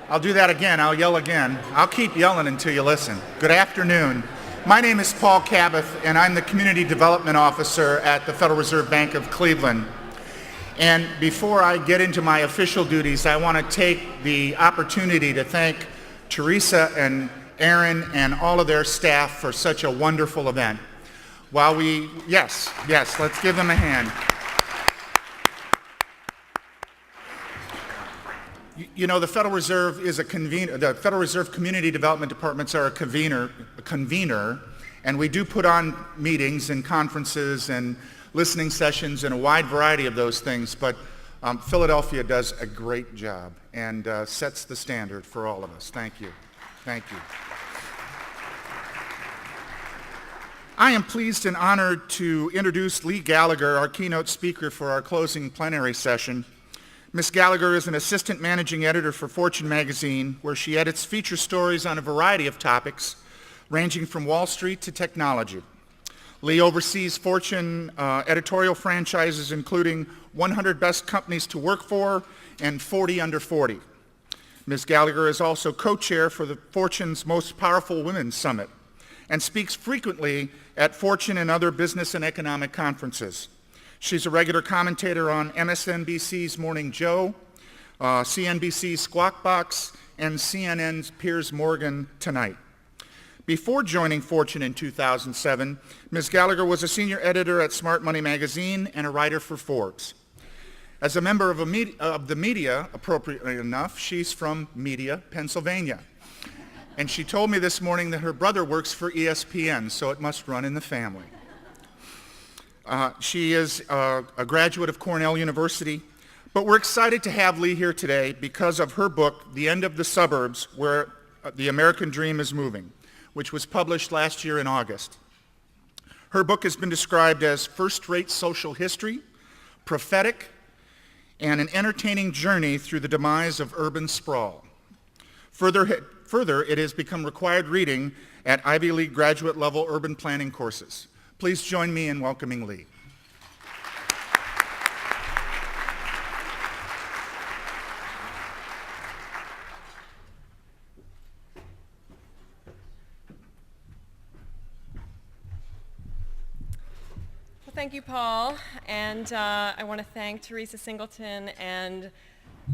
I'll do that again. I'll yell again. I'll keep yelling until you listen. Good afternoon. My name is Paul Cabot, and I'm the Community Development Officer at the Federal Reserve Bank of Cleveland. And before I get into my official duties, I want to take the opportunity to thank Theresa and Aaron and all of their staff for such a wonderful event. Yes, let's give them a hand. You know, the Federal Reserve is a convener. The Federal Reserve Community Development Departments are a convener, and we do put on meetings and conferences and listening sessions and a wide variety of those things, but Philadelphia does a great job and sets the standard for all of us. Thank you. Thank you. I am pleased and honored to introduce Leigh Gallagher, our keynote speaker for our closing plenary session. Ms. Gallagher is an assistant managing editor for Fortune magazine, where she edits feature stories on a variety of topics, ranging from Wall Street to technology. Leigh oversees Fortune editorial franchises, including 100 Best Companies to Work For and 40 Under 40. Ms. Gallagher is also co-chair for the Fortune's Most Powerful Women Summit and speaks frequently at Fortune and other business and economic conferences. She's a regular commentator on MSNBC's Morning Joe, CNBC's Squawk Box, and CNN's Piers Morgan Tonight. Before joining Fortune in 2007, Ms. Gallagher was a senior editor at Smart Money magazine and a writer for Forbes. As a member of the media, appropriately enough, she's from Media, Pennsylvania. And she told me this morning that her brother works for ESPN, so it must run in the family. She is a graduate of Cornell University, but we're excited to have Leigh here today because of her book, The End of the Suburbs, Where the American Dream is Moving, which was published last year in August. Her book has been described as first-rate social history, prophetic, and an entertaining journey through the demise of urban sprawl. Further, it has become required reading at Ivy League graduate-level urban planning courses. Please join me in welcoming Leigh. Well, thank you, Paul. And I want to thank Theresa Singleton and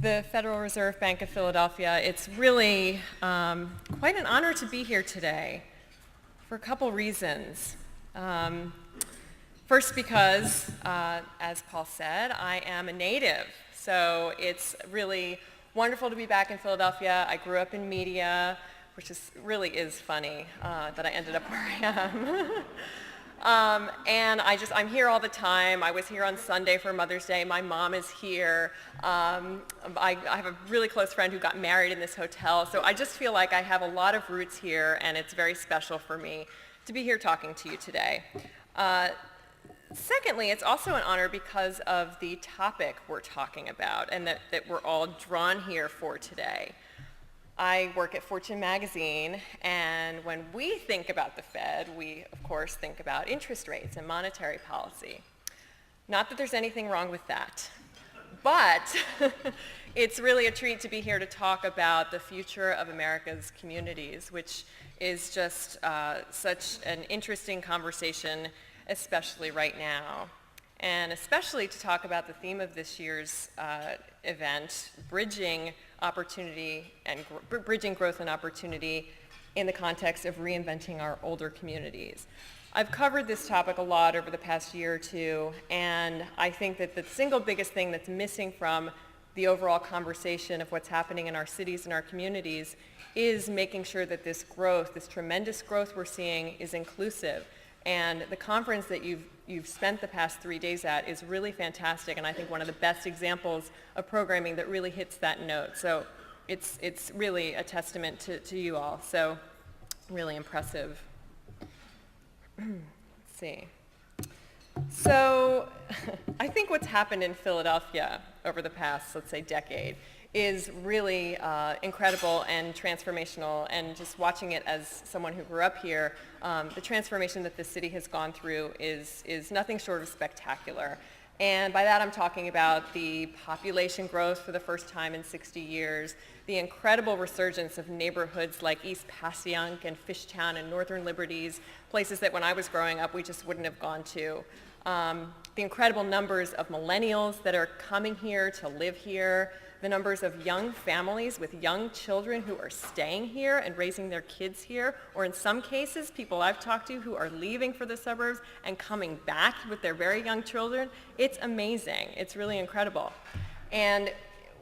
the Federal Reserve Bank of Philadelphia. It's really quite an honor to be here today for a couple reasons. First, because, as Paul said, I am a native, so it's really wonderful to be back in Philadelphia. I grew up in media, which really is funny that I ended up where I am. And I'm here all the time. I was here on Sunday for Mother's Day. My mom is here. I have a really close friend who got married in this hotel, so I just feel like I have a lot of roots here, and it's very special for me to be here talking to you today. Secondly, it's also an honor because of the topic we're talking about and that we're all drawn here for today. I work at Fortune magazine, and when we think about the Fed, we, of course, think about interest rates and monetary policy. Not that there's anything wrong with that, but it's really a treat to be here to talk about the future of America's communities, which is just such an interesting conversation, especially right now. And especially to talk about the theme of this year's event, bridging opportunity and bridging growth and opportunity in the context of reinventing our older communities. I've covered this topic a lot over the past year or two, and I think that the single biggest thing that's missing from the overall conversation of what's happening in our cities and our communities is making sure that this growth, this tremendous growth we're seeing, is inclusive. And the conference that you've spent the past 3 days at is really fantastic, and I think one of the best examples of programming that really hits that note. So it's really a testament to you all. So really impressive. Let's see. So I think what's happened in Philadelphia over the past, let's say, decade is really incredible and transformational, and just watching it as someone who grew up here, the transformation that the city has gone through is nothing short of spectacular. And by that I'm talking about the population growth for the first time in 60 years, the incredible resurgence of neighborhoods like East Passyunk and Fishtown and Northern Liberties, places that when I was growing up we just wouldn't have gone to. The incredible numbers of millennials that are coming here to live here, the numbers of young families with young children who are staying here and raising their kids here, or in some cases, people I've talked to who are leaving for the suburbs and coming back with their very young children. It's amazing. It's really incredible. And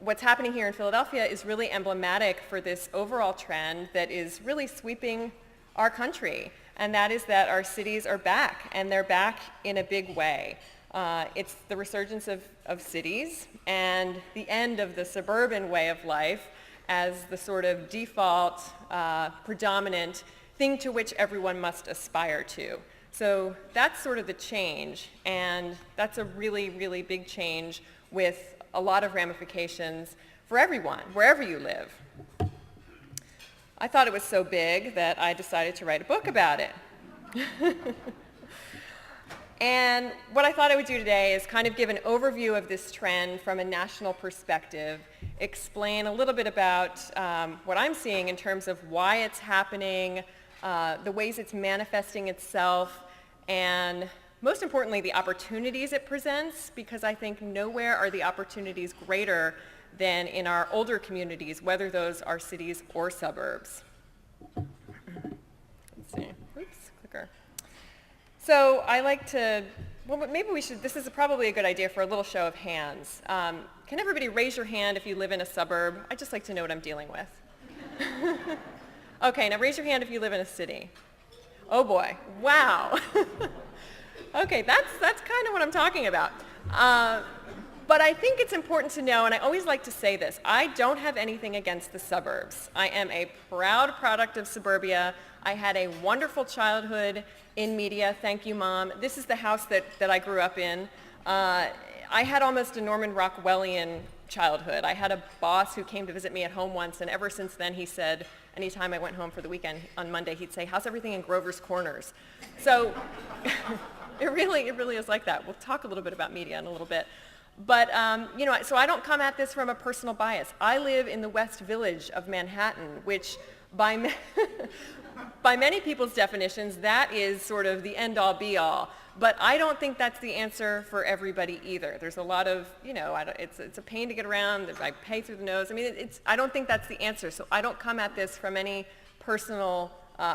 what's happening here in Philadelphia is really emblematic for this overall trend that is really sweeping our country, and that is that our cities are back, and they're back in a big way. It's the resurgence of cities and the end of the suburban way of life as the sort of default, predominant thing to which everyone must aspire to. So that's sort of the change, and that's a really, really big change with a lot of ramifications for everyone, wherever you live. I thought it was so big that I decided to write a book about it. And what I thought I would do today is kind of give an overview of this trend from a national perspective, explain a little bit about what I'm seeing in terms of why it's happening, the ways it's manifesting itself, and most importantly, the opportunities it presents, because I think nowhere are the opportunities greater than in our older communities, whether those are cities or suburbs. Let's see. Oops, clicker. So I like to, well, maybe we should, this is probably a good idea for a little show of hands. Can everybody raise your hand if you live in a suburb? I'd just like to know what I'm dealing with. Okay, now raise your hand if you live in a city. Oh boy, wow. Okay, that's kind of what I'm talking about. But I think it's important to know, and I always like to say this, I don't have anything against the suburbs. I am a proud product of suburbia. I had a wonderful childhood in media. Thank you, Mom. This is the house that I grew up in. I had almost a Norman Rockwellian childhood. I had a boss who came to visit me at home once, and ever since then he said, anytime I went home for the weekend on Monday, he'd say, how's everything in Grover's Corners? So it really is like that. We'll talk a little bit about media in a little bit. But, so I don't come at this from a personal bias. I live in the West Village of Manhattan, which by many people's definitions, that is sort of the end-all, be-all. But I don't think that's the answer for everybody either. There's a lot of, it's a pain to get around. I pay through the nose. I mean, I don't think that's the answer. So I don't come at this from any personal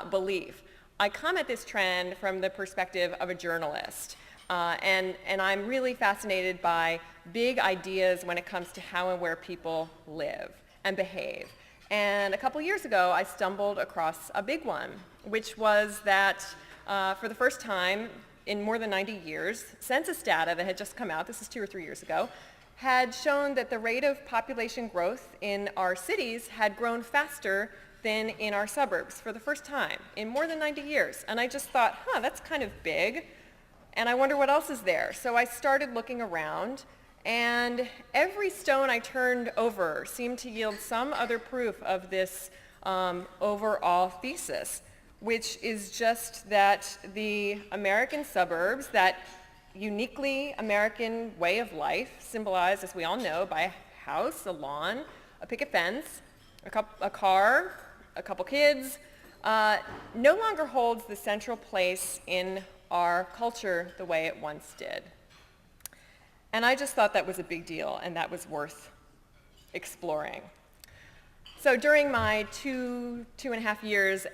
belief. I come at this trend from the perspective of a journalist. And I'm really fascinated by big ideas when it comes to how and where people live and behave. And a couple years ago, I stumbled across a big one, which was that for the first time in more than 90 years, census data that had just come out, this is 2 or 3 years ago, had shown that the rate of population growth in our cities had grown faster than in our suburbs for the first time in more than 90 years. And I just thought, that's kind of big. And I wonder what else is there. So I started looking around, and every stone I turned over seemed to yield some other proof of this overall thesis, which is just that the American suburbs, that uniquely American way of life, symbolized, as we all know, by a house, a lawn, a picket fence, a car, a couple kids, no longer holds the central place in our culture the way it once did. And I just thought that was a big deal, and that was worth exploring. So during my two and a half years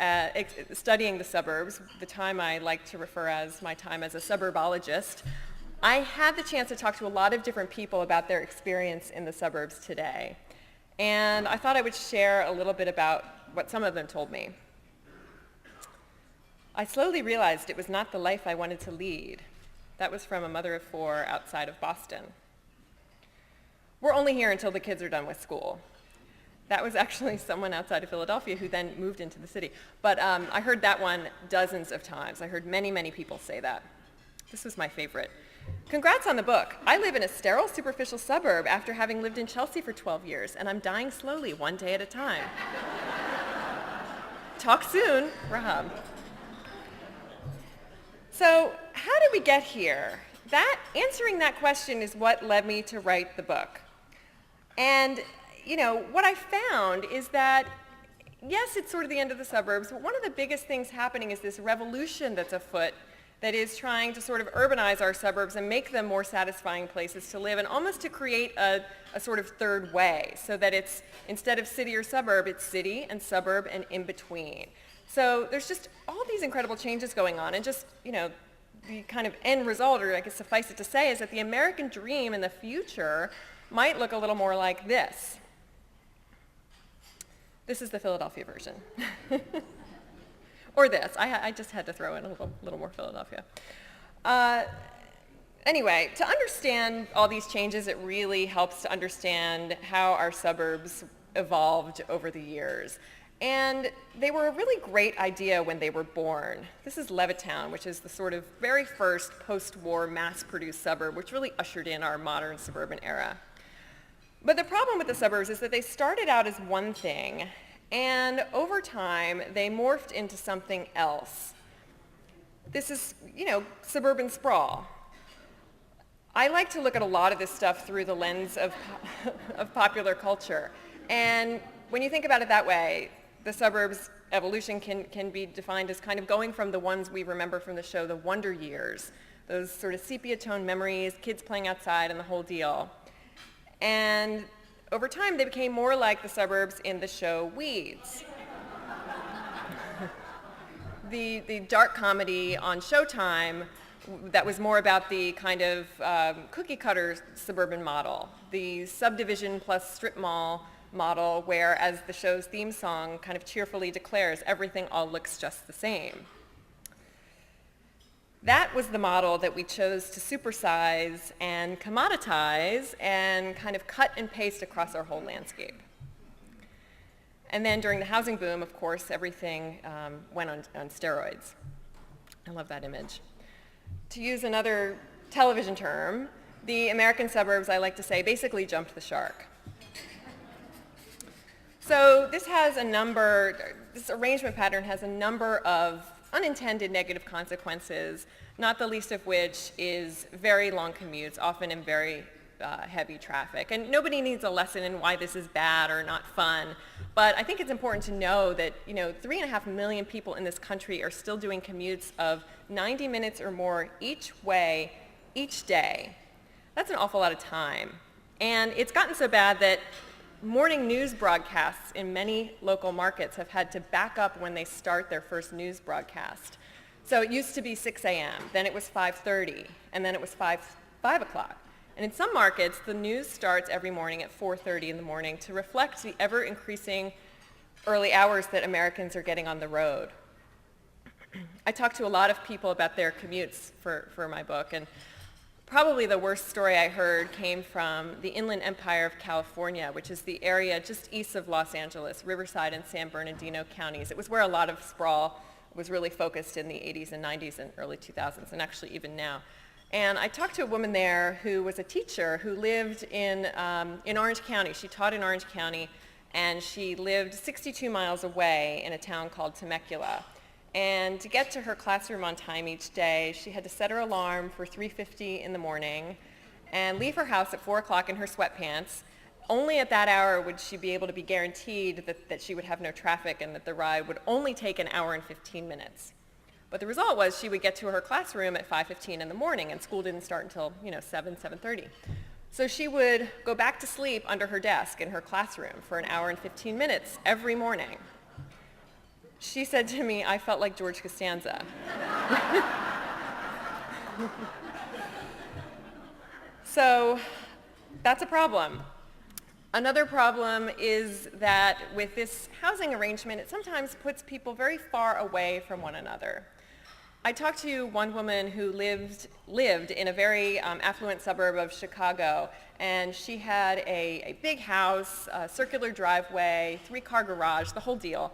studying the suburbs, the time I like to refer as my time as a suburbologist, I had the chance to talk to a lot of different people about their experience in the suburbs today. And I thought I would share a little bit about what some of them told me. I slowly realized it was not the life I wanted to lead. That was from a mother of 4 outside of Boston. We're only here until the kids are done with school. That was actually someone outside of Philadelphia who then moved into the city. But I heard that one dozens of times. I heard many, many people say that. This was my favorite. Congrats on the book. I live in a sterile, superficial suburb after having lived in Chelsea for 12 years, and I'm dying slowly, one day at a time. Talk soon, Rob. So how did we get here? answering that question is what led me to write the book. And, what I found is that, yes, it's sort of the end of the suburbs, but one of the biggest things happening is this revolution that's afoot that is trying to sort of urbanize our suburbs and make them more satisfying places to live, and almost to create a sort of third way, so that it's, instead of city or suburb, it's city and suburb and in between. So there's just all these incredible changes going on, and just, the kind of end result, or I guess suffice it to say, is that the American dream in the future might look a little more like this. This is the Philadelphia version. Or this. I just had to throw in a little more Philadelphia. Anyway, to understand all these changes, it really helps to understand how our suburbs evolved over the years. And they were a really great idea when they were born. This is Levittown, which is the sort of very first post-war mass-produced suburb, which really ushered in our modern suburban era. But the problem with the suburbs is that they started out as one thing, and over time, they morphed into something else. This is, suburban sprawl. I like to look at a lot of this stuff through the lens of popular culture. And when you think about it that way, the suburbs evolution can be defined as kind of going from the ones we remember from the show, the Wonder Years, those sort of sepia-tone memories, kids playing outside and the whole deal. And over time, they became more like the suburbs in the show Weeds. the dark comedy on Showtime that was more about the kind of cookie-cutter suburban model, the subdivision plus strip mall model, where, as the show's theme song kind of cheerfully declares, everything all looks just the same. That was the model that we chose to supersize and commoditize and kind of cut and paste across our whole landscape. And then during the housing boom, of course, everything went on steroids. I love that image. To use another television term, the American suburbs, I like to say, basically jumped the shark. So this arrangement pattern has a number of unintended negative consequences, not the least of which is very long commutes, often in very heavy traffic. And nobody needs a lesson in why this is bad or not fun, but I think it's important to know that 3.5 million people in this country are still doing commutes of 90 minutes or more each way, each day. That's an awful lot of time. And it's gotten so bad that morning news broadcasts in many local markets have had to back up when they start their first news broadcast. So it used to be 6 a.m., then it was 5:30, and then it was 5 o'clock. And in some markets, the news starts every morning at 4:30 in the morning to reflect the ever-increasing early hours that Americans are getting on the road. I talked to a lot of people about their commutes for my book, and probably the worst story I heard came from the Inland Empire of California, which is the area just east of Los Angeles, Riverside and San Bernardino counties. It was where a lot of sprawl was really focused in the 80s and 90s and early 2000s, and actually even now. And I talked to a woman there who was a teacher who lived in Orange County. She taught in Orange County, and she lived 62 miles away in a town called Temecula. And to get to her classroom on time each day, she had to set her alarm for 3:50 in the morning and leave her house at 4 o'clock in her sweatpants. Only at that hour would she be able to be guaranteed that she would have no traffic and that the ride would only take an hour and 15 minutes. But the result was she would get to her classroom at 5:15 in the morning, and school didn't start until 7:30. So she would go back to sleep under her desk in her classroom for an hour and 15 minutes every morning. She said to me, I felt like George Costanza. So that's a problem. Another problem is that with this housing arrangement, it sometimes puts people very far away from one another. I talked to one woman who lived in a very affluent suburb of Chicago, and she had a big house, a circular driveway, 3-car garage, the whole deal.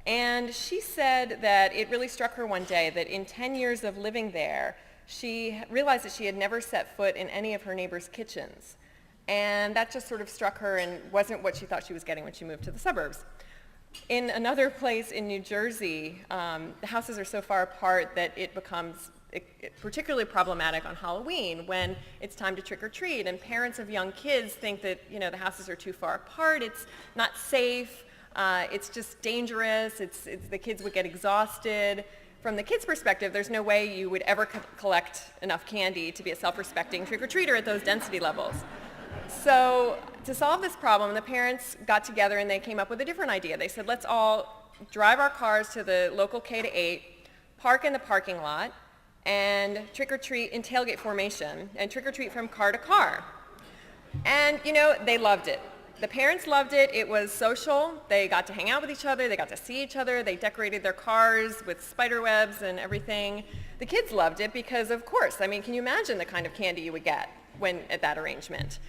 And she said that it really struck her one day that in 10 years of living there, she realized that she had never set foot in any of her neighbors' kitchens. And that just sort of struck her and wasn't what she thought she was getting when she moved to the suburbs. In another place in New Jersey, the houses are so far apart that it becomes particularly problematic on Halloween when it's time to trick or treat, and parents of young kids think that the houses are too far apart, it's not safe, it's just dangerous, the kids would get exhausted. From the kids' perspective, there's no way you would ever collect enough candy to be a self-respecting trick-or-treater at those density levels. So to solve this problem, the parents got together and they came up with a different idea. They said, let's all drive our cars to the local K-8, park in the parking lot, and trick-or-treat in tailgate formation, and trick-or-treat from car to car. And, they loved it. The parents loved it. It was social. They got to hang out with each other. They got to see each other. They decorated their cars with spider webs and everything. The kids loved it because, of course, can you imagine the kind of candy you would get at that arrangement?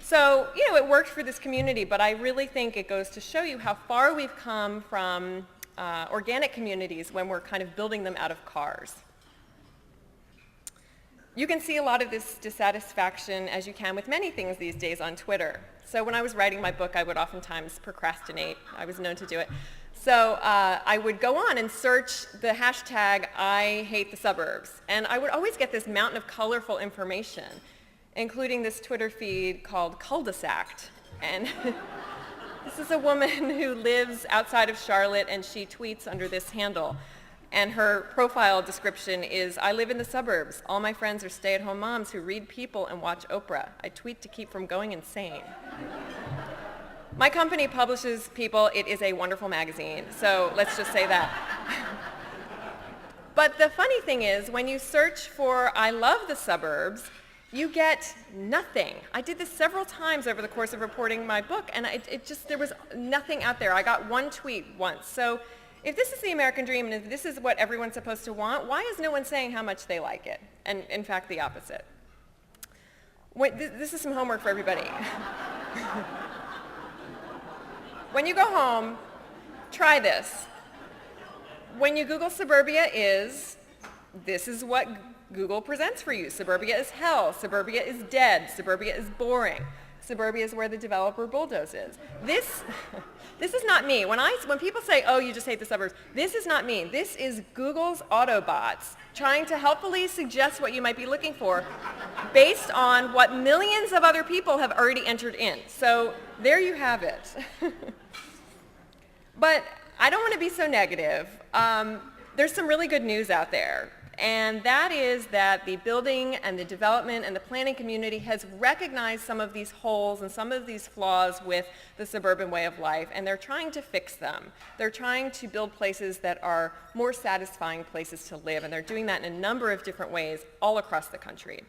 So, it worked for this community, but I really think it goes to show you how far we've come from organic communities when we're kind of building them out of cars. You can see a lot of this dissatisfaction, as you can with many things these days, on Twitter. So when I was writing my book, I would oftentimes procrastinate. I was known to do it. So I would go on and search the hashtag I hate the suburbs. And I would always get this mountain of colorful information, including this Twitter feed called Cul-de-sac. And this is a woman who lives outside of Charlotte, and she tweets under this handle. And her profile description is, I live in the suburbs. All my friends are stay-at-home moms who read People and watch Oprah. I tweet to keep from going insane. My company publishes People. It is a wonderful magazine, so let's just say that. But the funny thing is, when you search for I love the suburbs, you get nothing. I did this several times over the course of reporting my book, and there was nothing out there. I got one tweet once. So if this is the American dream and if this is what everyone's supposed to want, why is no one saying how much they like it? And in fact, the opposite. This is some homework for everybody. When you go home, try this. When you Google suburbia this is what Google presents for you. Suburbia is hell. Suburbia is dead. Suburbia is boring. Suburbia is where the developer bulldozes. This is not me. When people say, oh, you just hate the suburbs, this is not me. This is Google's Autobots trying to helpfully suggest what you might be looking for based on what millions of other people have already entered in. So there you have it. But I don't want to be so negative. There's some really good news out there. And that is that the building and the development and the planning community has recognized some of these holes and some of these flaws with the suburban way of life, and they're trying to fix them. They're trying to build places that are more satisfying places to live, and they're doing that in a number of different ways all across the country.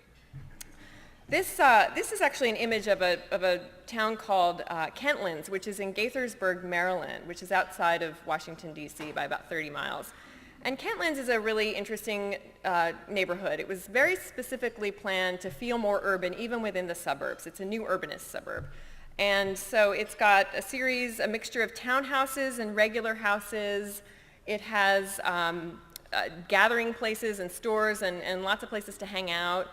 This is actually an image of a town called Kentlands, which is in Gaithersburg, Maryland, which is outside of Washington, D.C. by about 30 miles. And Kentlands is a really interesting neighborhood. It was very specifically planned to feel more urban, even within the suburbs. It's a new urbanist suburb. And so it's got a mixture of townhouses and regular houses. It has gathering places and stores and lots of places to hang out.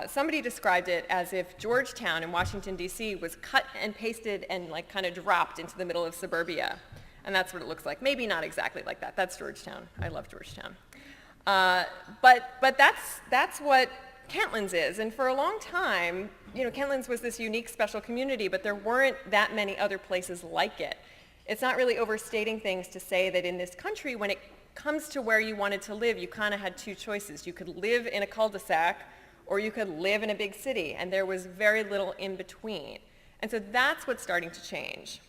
Somebody described it as if Georgetown in Washington, D.C. was cut and pasted and kind of dropped into the middle of suburbia. And that's what it looks like. Maybe not exactly like that. That's Georgetown. I love Georgetown. But that's what Kentlands is. And for a long time, Kentlands was this unique, special community, but there weren't that many other places like it. It's not really overstating things to say that in this country, when it comes to where you wanted to live, you kind of had two choices. You could live in a cul-de-sac, or you could live in a big city, and there was very little in between. And so that's what's starting to change.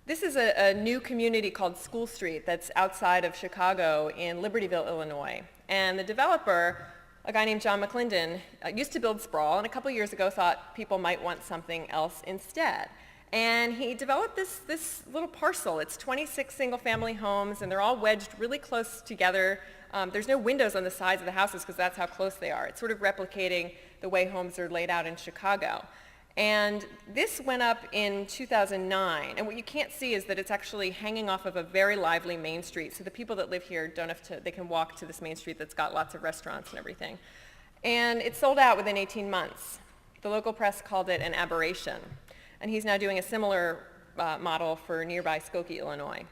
This is a new community called School Street that's outside of Chicago in Libertyville, Illinois. And the developer, a guy named John McClendon, used to build sprawl, and a couple years ago thought people might want something else instead. And he developed this little parcel. It's 26 single-family homes, and they're all wedged really close together. There's no windows on the sides of the houses because that's how close they are. It's sort of replicating the way homes are laid out in Chicago. And this went up in 2009, and what you can't see is that it's actually hanging off of a very lively main street, so the people that live here they can walk to this main street that's got lots of restaurants and everything. And it sold out within 18 months. The local press called it an aberration, and he's now doing a similar model for nearby Skokie, Illinois.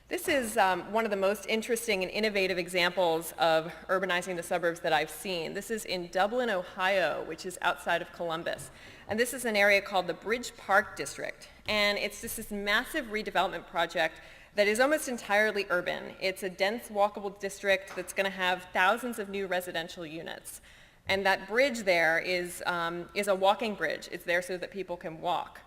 This is one of the most interesting and innovative examples of urbanizing the suburbs that I've seen. This is in Dublin, Ohio, which is outside of Columbus. And this is an area called the Bridge Park District. And it's just this massive redevelopment project that is almost entirely urban. It's a dense, walkable district that's going to have thousands of new residential units. And that bridge there is a walking bridge. It's there so that people can walk.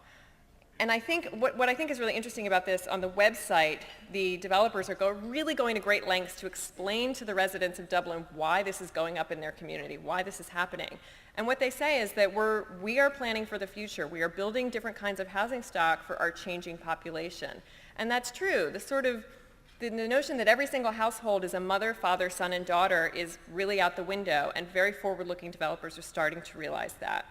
And I think what I think is really interesting about this, on the website, the developers are really going to great lengths to explain to the residents of Dublin why this is going up in their community, why this is happening. And what they say is that we are planning for the future. We are building different kinds of housing stock for our changing population. And that's true. The notion that every single household is a mother, father, son, and daughter is really out the window, and very forward-looking developers are starting to realize that.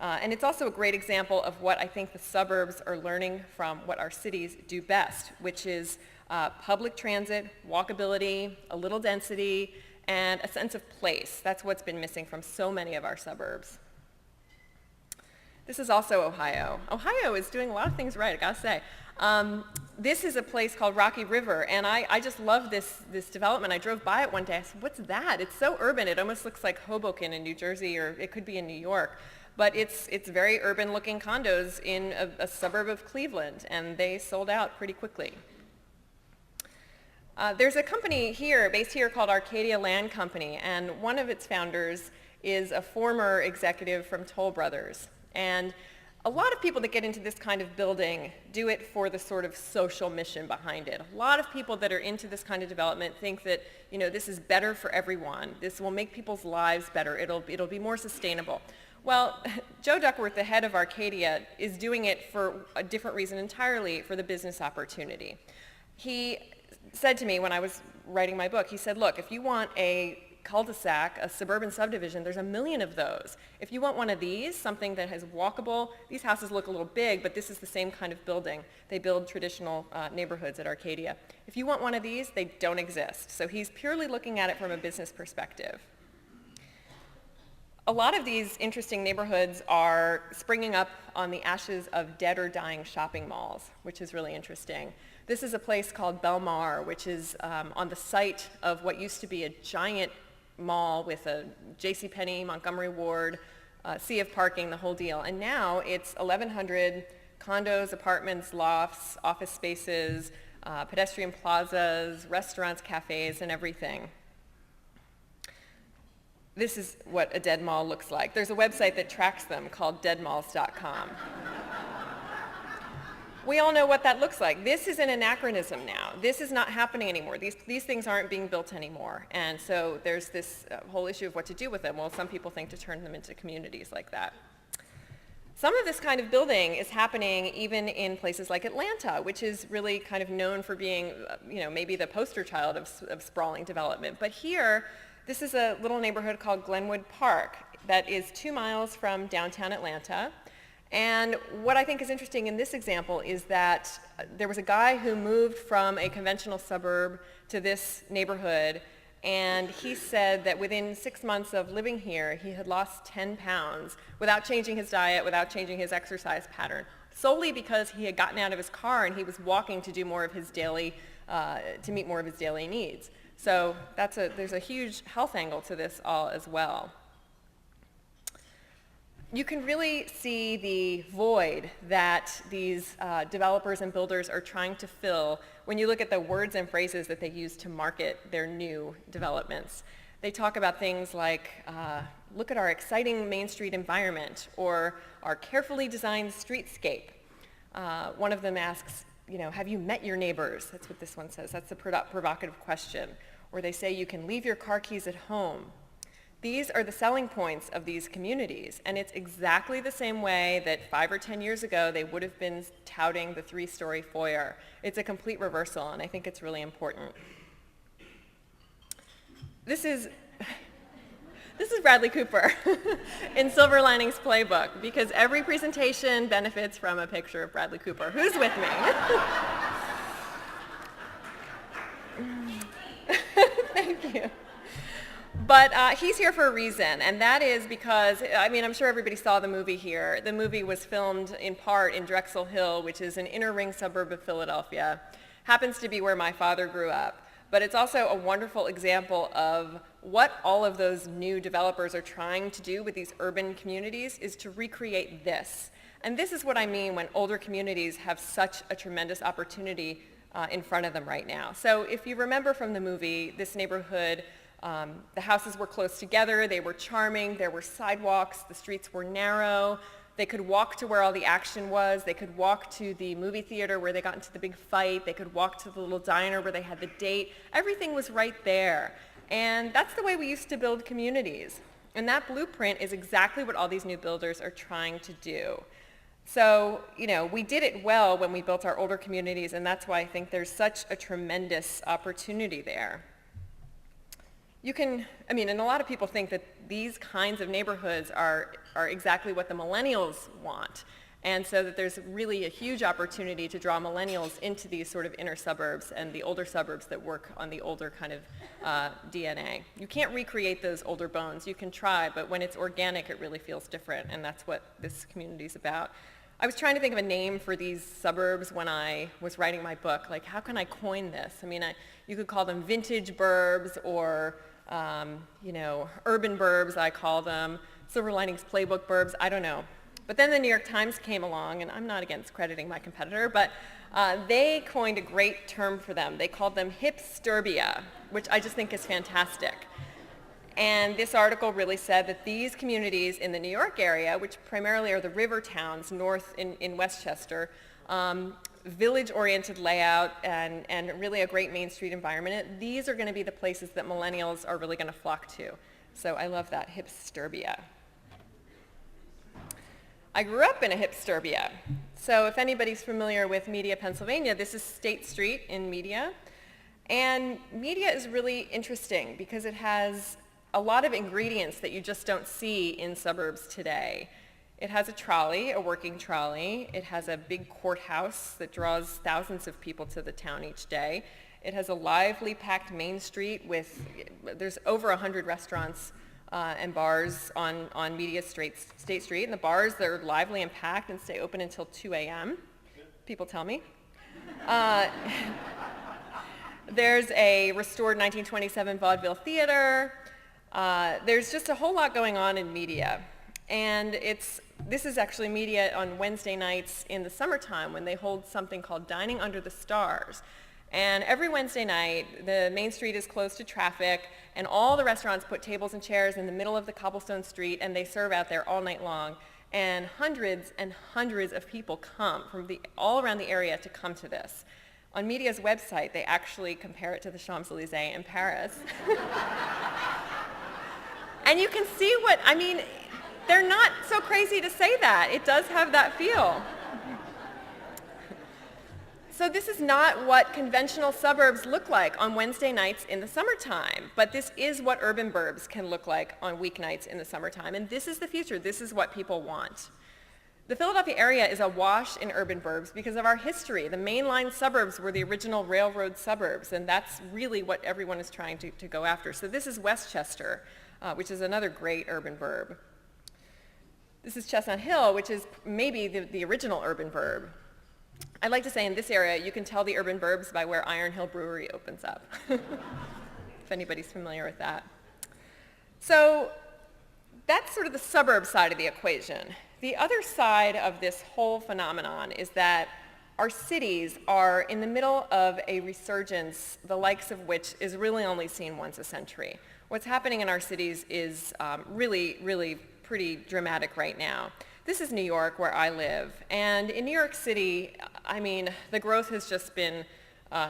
And it's also a great example of what I think the suburbs are learning from what our cities do best, which is public transit, walkability, a little density, and a sense of place. That's what's been missing from so many of our suburbs. This is also Ohio. Ohio is doing a lot of things right, I gotta say. This is a place called Rocky River, and I just love this development. I drove by it one day. I said, what's that? It's so urban. It almost looks like Hoboken in New Jersey, or it could be in New York. But it's very urban-looking condos in a suburb of Cleveland, and they sold out pretty quickly. There's a company here, based here, called Arcadia Land Company, and one of its founders is a former executive from Toll Brothers. And a lot of people that get into this kind of building do it for the sort of social mission behind it. A lot of people that are into this kind of development think that, this is better for everyone. This will make people's lives better. It'll be more sustainable. Well, Joe Duckworth, the head of Arcadia, is doing it for a different reason entirely, for the business opportunity. He said to me when I was writing my book, he said, look, if you want a cul-de-sac, a suburban subdivision, there's 1 million of those. If you want one of these, something that has walkable, these houses look a little big, but this is the same kind of building. They build traditional neighborhoods at Arcadia. If you want one of these, they don't exist. So he's purely looking at it from a business perspective. A lot of these interesting neighborhoods are springing up on the ashes of dead or dying shopping malls, which is really interesting. This is a place called Belmar, which is on the site of what used to be a giant mall with a JCPenney, Montgomery Ward, sea of parking, the whole deal. And now it's 1,100 condos, apartments, lofts, office spaces, pedestrian plazas, restaurants, cafes, and everything. This is what a dead mall looks like. There's a website that tracks them called deadmalls.com. We all know what that looks like. This is an anachronism now. This is not happening anymore. These things aren't being built anymore. And so there's this whole issue of what to do with them. Well, some people think to turn them into communities like that. Some of this kind of building is happening even in places like Atlanta, which is really kind of known for being, maybe the poster child of sprawling development. But here, this is a little neighborhood called Glenwood Park that is 2 miles from downtown Atlanta. And what I think is interesting in this example is that there was a guy who moved from a conventional suburb to this neighborhood, and he said that within 6 months of living here, he had lost 10 pounds without changing his diet, without changing his exercise pattern, solely because he had gotten out of his car and he was walking to do more of his daily, to meet more of his daily needs. So there's a huge health angle to this all as well. You can really see the void that these developers and builders are trying to fill when you look at the words and phrases that they use to market their new developments. They talk about things like, look at our exciting Main Street environment, or our carefully designed streetscape. One of them asks, have you met your neighbors? That's what this one says. That's the provocative question. Or they say you can leave your car keys at home. These are the selling points of these communities, and it's exactly the same way that 5 or 10 years ago they would have been touting the 3-story foyer. It's a complete reversal, and I think it's really important. This is Bradley Cooper in Silver Linings Playbook, because every presentation benefits from a picture of Bradley Cooper. Who's with me? Thank you. But he's here for a reason, and that is because, I'm sure everybody saw the movie here. The movie was filmed in part in Drexel Hill, which is an inner ring suburb of Philadelphia. Happens to be where my father grew up. But it's also a wonderful example of what all of those new developers are trying to do with these urban communities is to recreate this. And this is what I mean when older communities have such a tremendous opportunity in front of them right now. So if you remember from the movie, this neighborhood, the houses were close together, they were charming, there were sidewalks, the streets were narrow, they could walk to where all the action was, they could walk to the movie theater where they got into the big fight, they could walk to the little diner where they had the date. Everything was right there. And that's the way we used to build communities. And that blueprint is exactly what all these new builders are trying to do. So, we did it well when we built our older communities, and that's why I think there's such a tremendous opportunity there. And a lot of people think that these kinds of neighborhoods are exactly what the millennials want. And so that there's really a huge opportunity to draw millennials into these sort of inner suburbs and the older suburbs that work on the older kind of DNA. You can't recreate those older bones. You can try, but when it's organic, it really feels different, and that's what this community is about. I was trying to think of a name for these suburbs when I was writing my book. Like, how can I coin this? You could call them vintage burbs or, urban burbs, I call them, Silver Linings Playbook burbs, I don't know. But then the New York Times came along, and I'm not against crediting my competitor, but they coined a great term for them. They called them hipsterbia, which I just think is fantastic. And this article really said that these communities in the New York area, which primarily are the river towns north in Westchester, village-oriented layout and really a great Main Street environment, these are going to be the places that millennials are really going to flock to. So I love that, hipsterbia. I grew up in a hipsterbia. So if anybody's familiar with Media, Pennsylvania, this is State Street in Media. And Media is really interesting because it has a lot of ingredients that you just don't see in suburbs today. It has a trolley, a working trolley. It has a big courthouse that draws thousands of people to the town each day. It has a lively, packed Main Street there's over 100 restaurants and bars on Media State Street. And the bars, they're lively and packed and stay open until 2 a.m., people tell me. There's a restored 1927 vaudeville theater. There's just a whole lot going on in Media. And this is actually Media on Wednesday nights in the summertime when they hold something called Dining Under the Stars. And every Wednesday night, the Main Street is closed to traffic, and all the restaurants put tables and chairs in the middle of the cobblestone street, and they serve out there all night long. And hundreds of people come from all around the area to come to this. On Media's website, they actually compare it to the Champs-Élysées in Paris. And you can see they're not so crazy to say that. It does have that feel. So this is not what conventional suburbs look like on Wednesday nights in the summertime, but this is what urban burbs can look like on weeknights in the summertime, and this is the future. This is what people want. The Philadelphia area is awash in urban burbs because of our history. The mainline suburbs were the original railroad suburbs, and that's really what everyone is trying to go after. So this is Westchester, which is another great urban burb. This is Chestnut Hill, which is maybe the original urban burb. I like to say in this area, you can tell the urban burbs by where Iron Hill Brewery opens up, if anybody's familiar with that. So that's sort of the suburb side of the equation. The other side of this whole phenomenon is that our cities are in the middle of a resurgence, the likes of which is really only seen once a century. What's happening in our cities is really pretty dramatic right now. This is New York, where I live, and in New York City, the growth has just been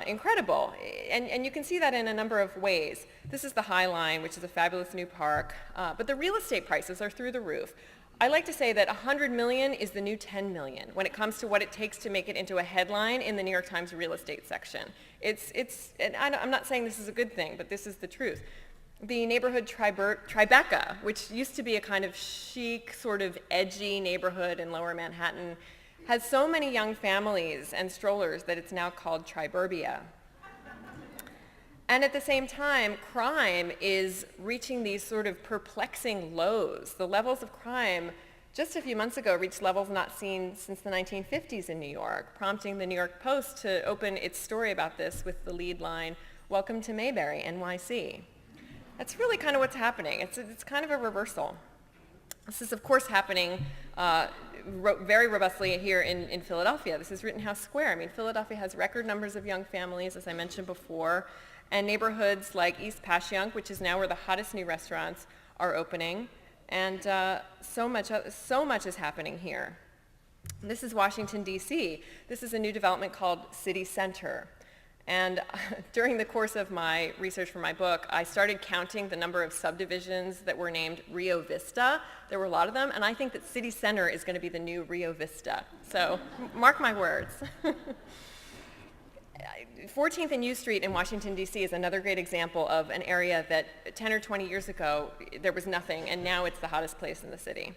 incredible, and you can see that in a number of ways. This is the High Line, which is a fabulous new park, but the real estate prices are through the roof. I like to say that 100 million is the new 10 million when it comes to what it takes to make it into a headline in the New York Times real estate section. And I'm not saying this is a good thing, but this is the truth. The neighborhood Tribeca, which used to be a kind of chic, sort of edgy neighborhood in Lower Manhattan, has so many young families and strollers that it's now called Triburbia. And at the same time, crime is reaching these sort of perplexing lows. The levels of crime just a few months ago reached levels not seen since the 1950s in New York, prompting the New York Post to open its story about this with the lead line, "Welcome to Mayberry, NYC." That's really kind of what's happening. It's kind of a reversal. This is, of course, happening very robustly here in Philadelphia. This is Rittenhouse Square. I mean, Philadelphia has record numbers of young families, as I mentioned before, and neighborhoods like East Passyunk, which is now where the hottest new restaurants are opening, and so much is happening here. This is Washington, D.C. This is a new development called City Center. And during the course of my research for my book, I started counting the number of subdivisions that were named Rio Vista. There were a lot of them, and I think that City Center is going to be the new Rio Vista. So mark my words. 14th and U Street in Washington, D.C. is another great example of an area that 10 or 20 years ago, there was nothing, and now it's the hottest place in the city.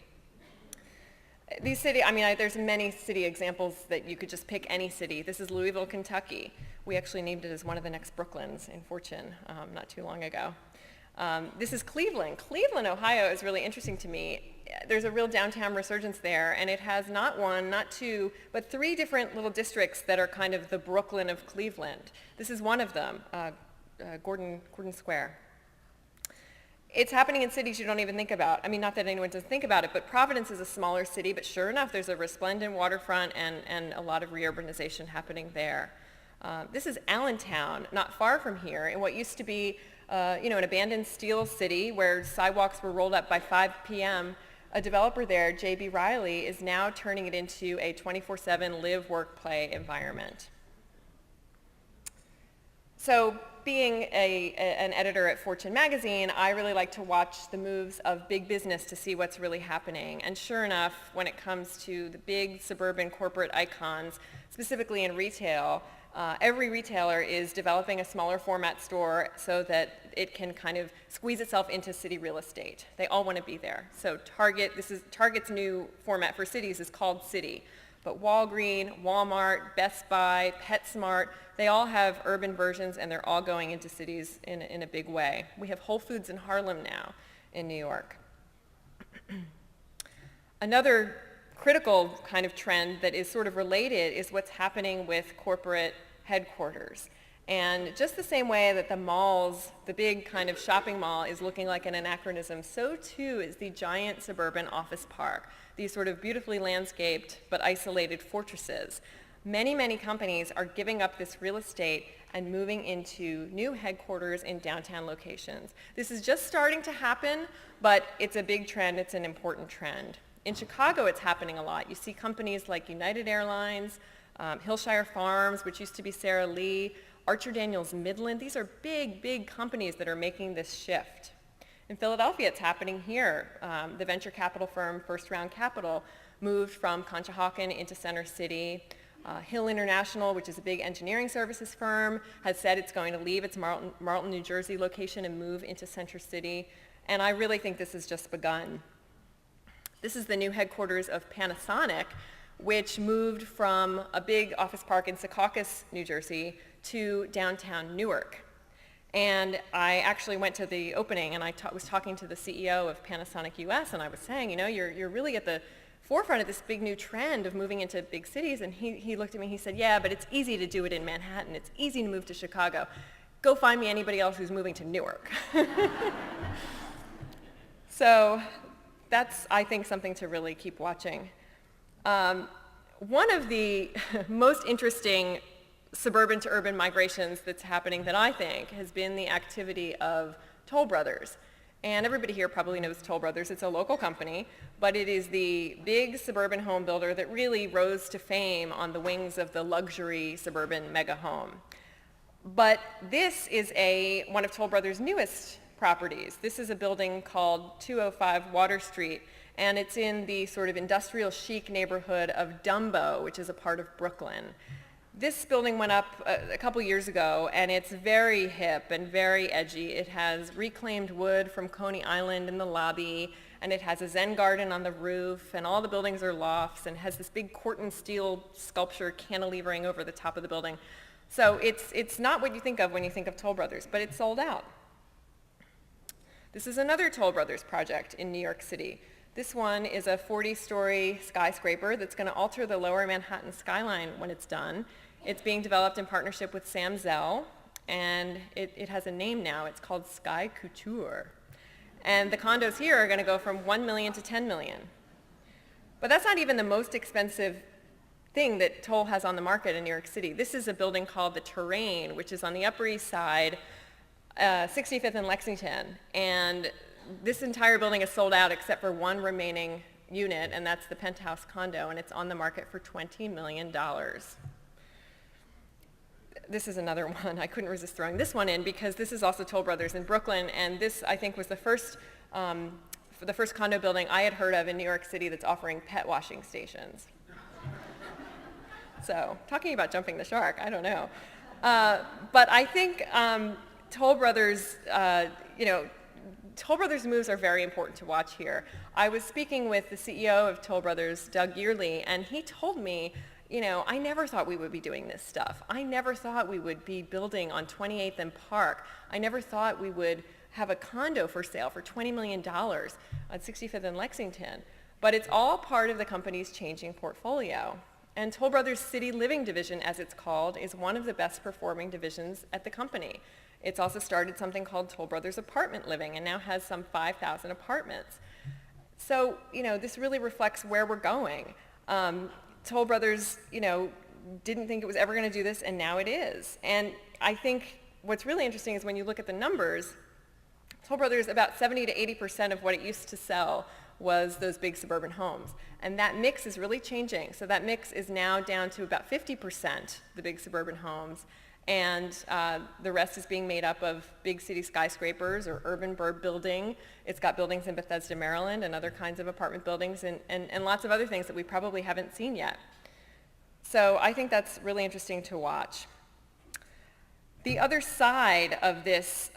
There's many city examples that you could just pick any city. This is Louisville, Kentucky. We actually named it as one of the next Brooklyns in Fortune not too long ago. This is Cleveland. Cleveland, Ohio is really interesting to me. There's a real downtown resurgence there, and it has not one, not two, but 3 different little districts that are kind of the Brooklyn of Cleveland. This is one of them, Gordon Square. It's happening in cities you don't even think about. I mean, not that anyone doesn't think about it, but Providence is a smaller city, but sure enough, there's a resplendent waterfront and a lot of reurbanization happening there. This is Allentown, not far from here, in what used to be an abandoned steel city where sidewalks were rolled up by 5 p.m. A developer there, J.B. Riley, is now turning it into a 24/7 live, work, play environment. So being an editor at Fortune magazine, I really like to watch the moves of big business to see what's really happening. And sure enough, when it comes to the big suburban corporate icons, specifically in retail, every retailer is developing a smaller format store so that it can kind of squeeze itself into city real estate. They all want to be there. So Target's new format for cities is called City. But Walgreens, Walmart, Best Buy, PetSmart, they all have urban versions, and they're all going into cities in a big way. We have Whole Foods in Harlem now in New York. Another critical kind of trend that is sort of related is what's happening with corporate headquarters. And just the same way that the malls, the big kind of shopping mall is looking like an anachronism, so too is the giant suburban office park, these sort of beautifully landscaped but isolated fortresses. Many, many companies are giving up this real estate and moving into new headquarters in downtown locations. This is just starting to happen, but it's a big trend, it's an important trend. In Chicago, it's happening a lot. You see companies like United Airlines, Hillshire Farms, which used to be Sara Lee, Archer Daniels Midland. These are big, big companies that are making this shift. In Philadelphia, it's happening here. The venture capital firm First Round Capital moved from Conshohocken into Center City. Hill International, which is a big engineering services firm, has said it's going to leave its Marlton, New Jersey location and move into Center City. And I really think this has just begun. This is the new headquarters of Panasonic, which moved from a big office park in Secaucus, New Jersey, to downtown Newark. And I actually went to the opening, and I was talking to the CEO of Panasonic US, and I was saying, you're really at the forefront of this big new trend of moving into big cities. And he looked at me, he said, yeah, but it's easy to do it in Manhattan. It's easy to move to Chicago. Go find me anybody else who's moving to Newark. So that's, I think, something to really keep watching. One of the most interesting suburban to urban migrations that's happening that I think has been the activity of Toll Brothers. And everybody here probably knows Toll Brothers. It's a local company, but it is the big suburban home builder that really rose to fame on the wings of the luxury suburban mega home. But this is one of Toll Brothers' newest properties. This is a building called 205 Water Street, and it's in the sort of industrial chic neighborhood of Dumbo, which is a part of Brooklyn. This building went up a couple years ago, and it's very hip and very edgy. It has reclaimed wood from Coney Island in the lobby, and it has a Zen garden on the roof, and all the buildings are lofts, and has this big Corten steel sculpture cantilevering over the top of the building. So it's not what you think of when you think of Toll Brothers, but it's sold out. This is another Toll Brothers project in New York City. This one is a 40-story skyscraper that's going to alter the lower Manhattan skyline when it's done. It's being developed in partnership with Sam Zell, and it has a name now. It's called Sky Couture. And the condos here are going to go from $1 million to $10 million. But that's not even the most expensive thing that Toll has on the market in New York City. This is a building called the Terrain, which is on the Upper East Side, 65th and Lexington. And this entire building is sold out except for one remaining unit, and that's the penthouse condo, and it's on the market for $20 million. This is another one. I couldn't resist throwing this one in because this is also Toll Brothers in Brooklyn, and this, I think, was the first condo building I had heard of in New York City that's offering pet washing stations. So, talking about jumping the shark, I don't know. But I think Toll Brothers, Toll Brothers moves are very important to watch here. I was speaking with the CEO of Toll Brothers, Doug Yearley, and he told me, I never thought we would be doing this stuff. I never thought we would be building on 28th and Park. I never thought we would have a condo for sale for $20 million on 65th and Lexington. But it's all part of the company's changing portfolio. And Toll Brothers City Living Division, as it's called, is one of the best performing divisions at the company. It's also started something called Toll Brothers Apartment Living and now has some 5,000 apartments. So, this really reflects where we're going. Toll Brothers, didn't think it was ever going to do this, and now it is. And I think what's really interesting is when you look at the numbers, Toll Brothers, about 70 to 80% of what it used to sell was those big suburban homes. And that mix is really changing. So that mix is now down to about 50%, the big suburban homes, and the rest is being made up of big city skyscrapers or urban burb building. It's got buildings in Bethesda, Maryland, and other kinds of apartment buildings, and lots of other things that we probably haven't seen yet. So I think that's really interesting to watch. The other side of this,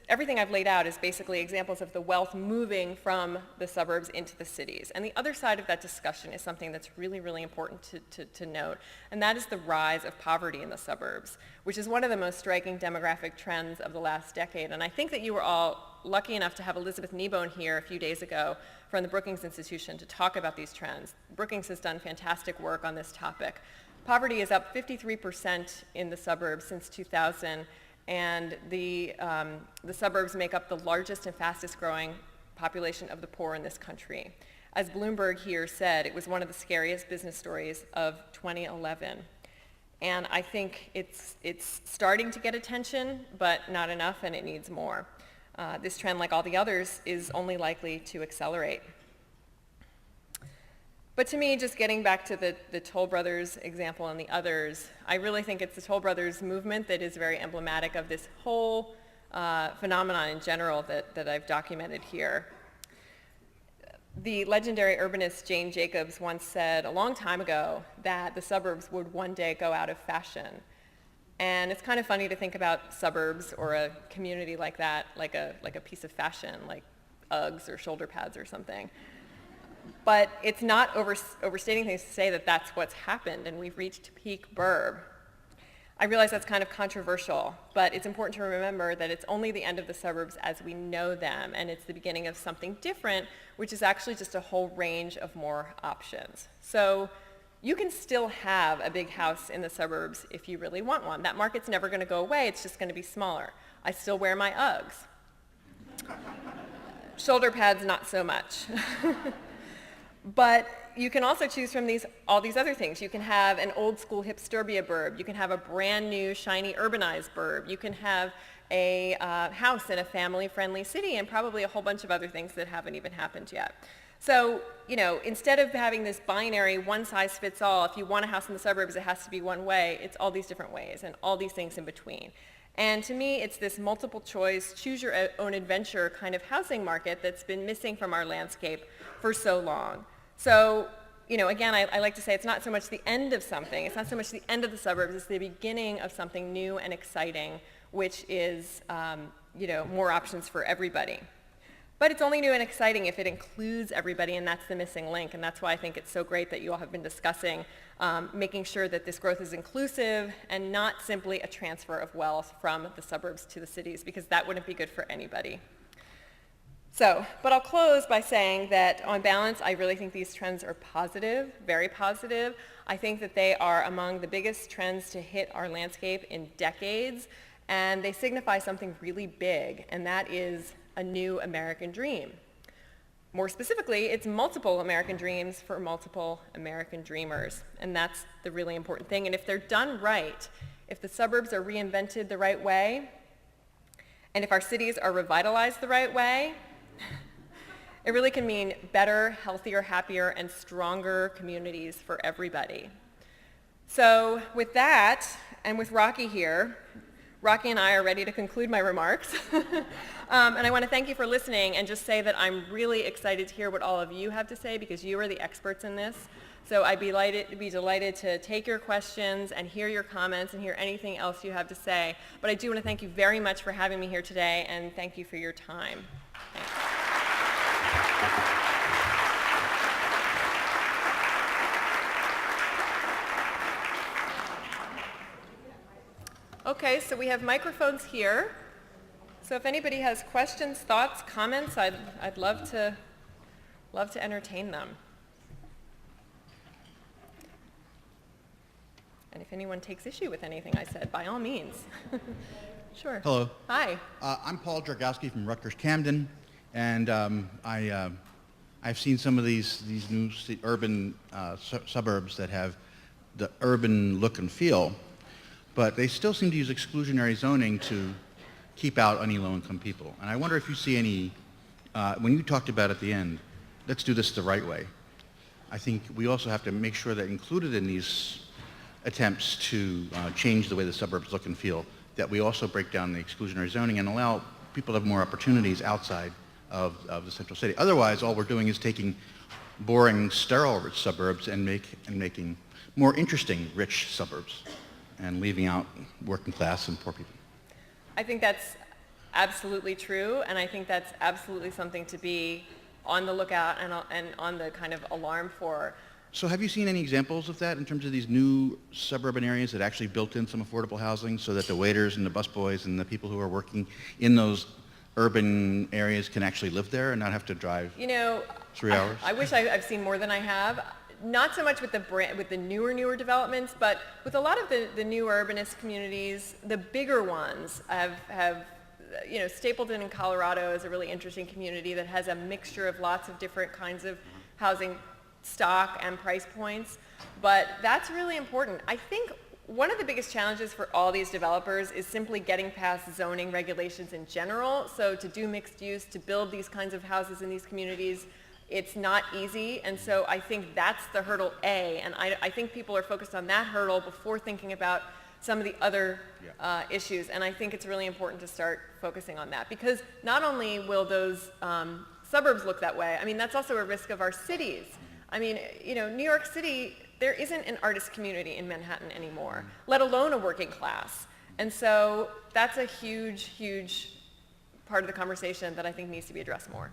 everything I've laid out is basically examples of the wealth moving from the suburbs into the cities. And the other side of that discussion is something that's really, really important to note, and that is the rise of poverty in the suburbs, which is one of the most striking demographic trends of the last decade. And I think that you were all lucky enough to have Elizabeth Kneebone here a few days ago from the Brookings Institution to talk about these trends. Brookings has done fantastic work on this topic. Poverty is up 53% in the suburbs since 2000, and the suburbs make up the largest and fastest growing population of the poor in this country. As Bloomberg here said, it was one of the scariest business stories of 2011. And I think it's starting to get attention, but not enough, and it needs more. This trend, like all the others, is only likely to accelerate. But to me, just getting back to the Toll Brothers example and the others, I really think it's the Toll Brothers movement that is very emblematic of this whole phenomenon in general that I've documented here. The legendary urbanist Jane Jacobs once said a long time ago that the suburbs would one day go out of fashion. And it's kind of funny to think about suburbs or a community like that, like a piece of fashion, like Uggs or shoulder pads or something. But it's not overstating things to say that that's what's happened, and we've reached peak burb. I realize that's kind of controversial, but it's important to remember that it's only the end of the suburbs as we know them, and it's the beginning of something different, which is actually just a whole range of more options. So you can still have a big house in the suburbs if you really want one. That market's never going to go away. It's just going to be smaller. I still wear my Uggs. Shoulder pads, not so much. But you can also choose from all these other things. You can have an old school hipsterbia burb. You can have a brand new shiny urbanized burb. You can have a house in a family friendly city, and probably a whole bunch of other things that haven't even happened yet. So, instead of having this binary one size fits all, if you want a house in the suburbs, it has to be one way, it's all these different ways and all these things in between. And to me, it's this multiple choice, choose your own adventure kind of housing market that's been missing from our landscape for so long. So, again, I like to say it's not so much the end of something, it's not so much the end of the suburbs, it's the beginning of something new and exciting, which is, more options for everybody. But it's only new and exciting if it includes everybody, and that's the missing link, and that's why I think it's so great that you all have been discussing making sure that this growth is inclusive and not simply a transfer of wealth from the suburbs to the cities, because that wouldn't be good for anybody. But I'll close by saying that on balance, I really think these trends are positive, very positive. I think that they are among the biggest trends to hit our landscape in decades, and they signify something really big, and that is a new American dream. More specifically, it's multiple American dreams for multiple American dreamers, and that's the really important thing. And if they're done right, if the suburbs are reinvented the right way, and if our cities are revitalized the right way, it really can mean better, healthier, happier, and stronger communities for everybody. So with that, and with Rocky here, Rocky and I are ready to conclude my remarks. And I want to thank you for listening and just say that I'm really excited to hear what all of you have to say because you are the experts in this. So I'd be delighted to take your questions and hear your comments and hear anything else you have to say. But I do want to thank you very much for having me here today, and thank you for your time. Thanks. Okay, so we have microphones here. So if anybody has questions, thoughts, comments, I'd love to entertain them. And if anyone takes issue with anything I said, by all means. Sure. Hello. Hi. I'm Paul Jargowski from Rutgers Camden, and I've seen some of these new urban suburbs that have the urban look and feel, but they still seem to use exclusionary zoning to keep out any low-income people. And I wonder if you see any, when you talked about at the end, let's do this the right way. I think we also have to make sure that included in these attempts to change the way the suburbs look and feel, that we also break down the exclusionary zoning and allow people to have more opportunities outside of the central city. Otherwise, all we're doing is taking boring, sterile rich suburbs and making more interesting rich suburbs and leaving out working class and poor people. I think that's absolutely true, and I think that's absolutely something to be on the lookout and on the kind of alarm for. So have you seen any examples of that in terms of these new suburban areas that actually built in some affordable housing so that the waiters and the busboys and the people who are working in those urban areas can actually live there and not have to drive 3 hours? I wish I've seen more than I have. Not so much with the newer developments, but with a lot of the new urbanist communities, the bigger ones have Stapleton in Colorado is a really interesting community that has a mixture of lots of different kinds of housing stock and price points, but that's really important. I think one of the biggest challenges for all these developers is simply getting past zoning regulations in general. So to do mixed use, to build these kinds of houses in these communities, it's not easy, and so I think that's the hurdle A, and I think people are focused on that hurdle before thinking about some of the other issues, and I think it's really important to start focusing on that, because not only will those suburbs look that way, I mean, that's also a risk of our cities. I mean, New York City, there isn't an artist community in Manhattan anymore, let alone a working class, and so that's a huge, huge part of the conversation that I think needs to be addressed more.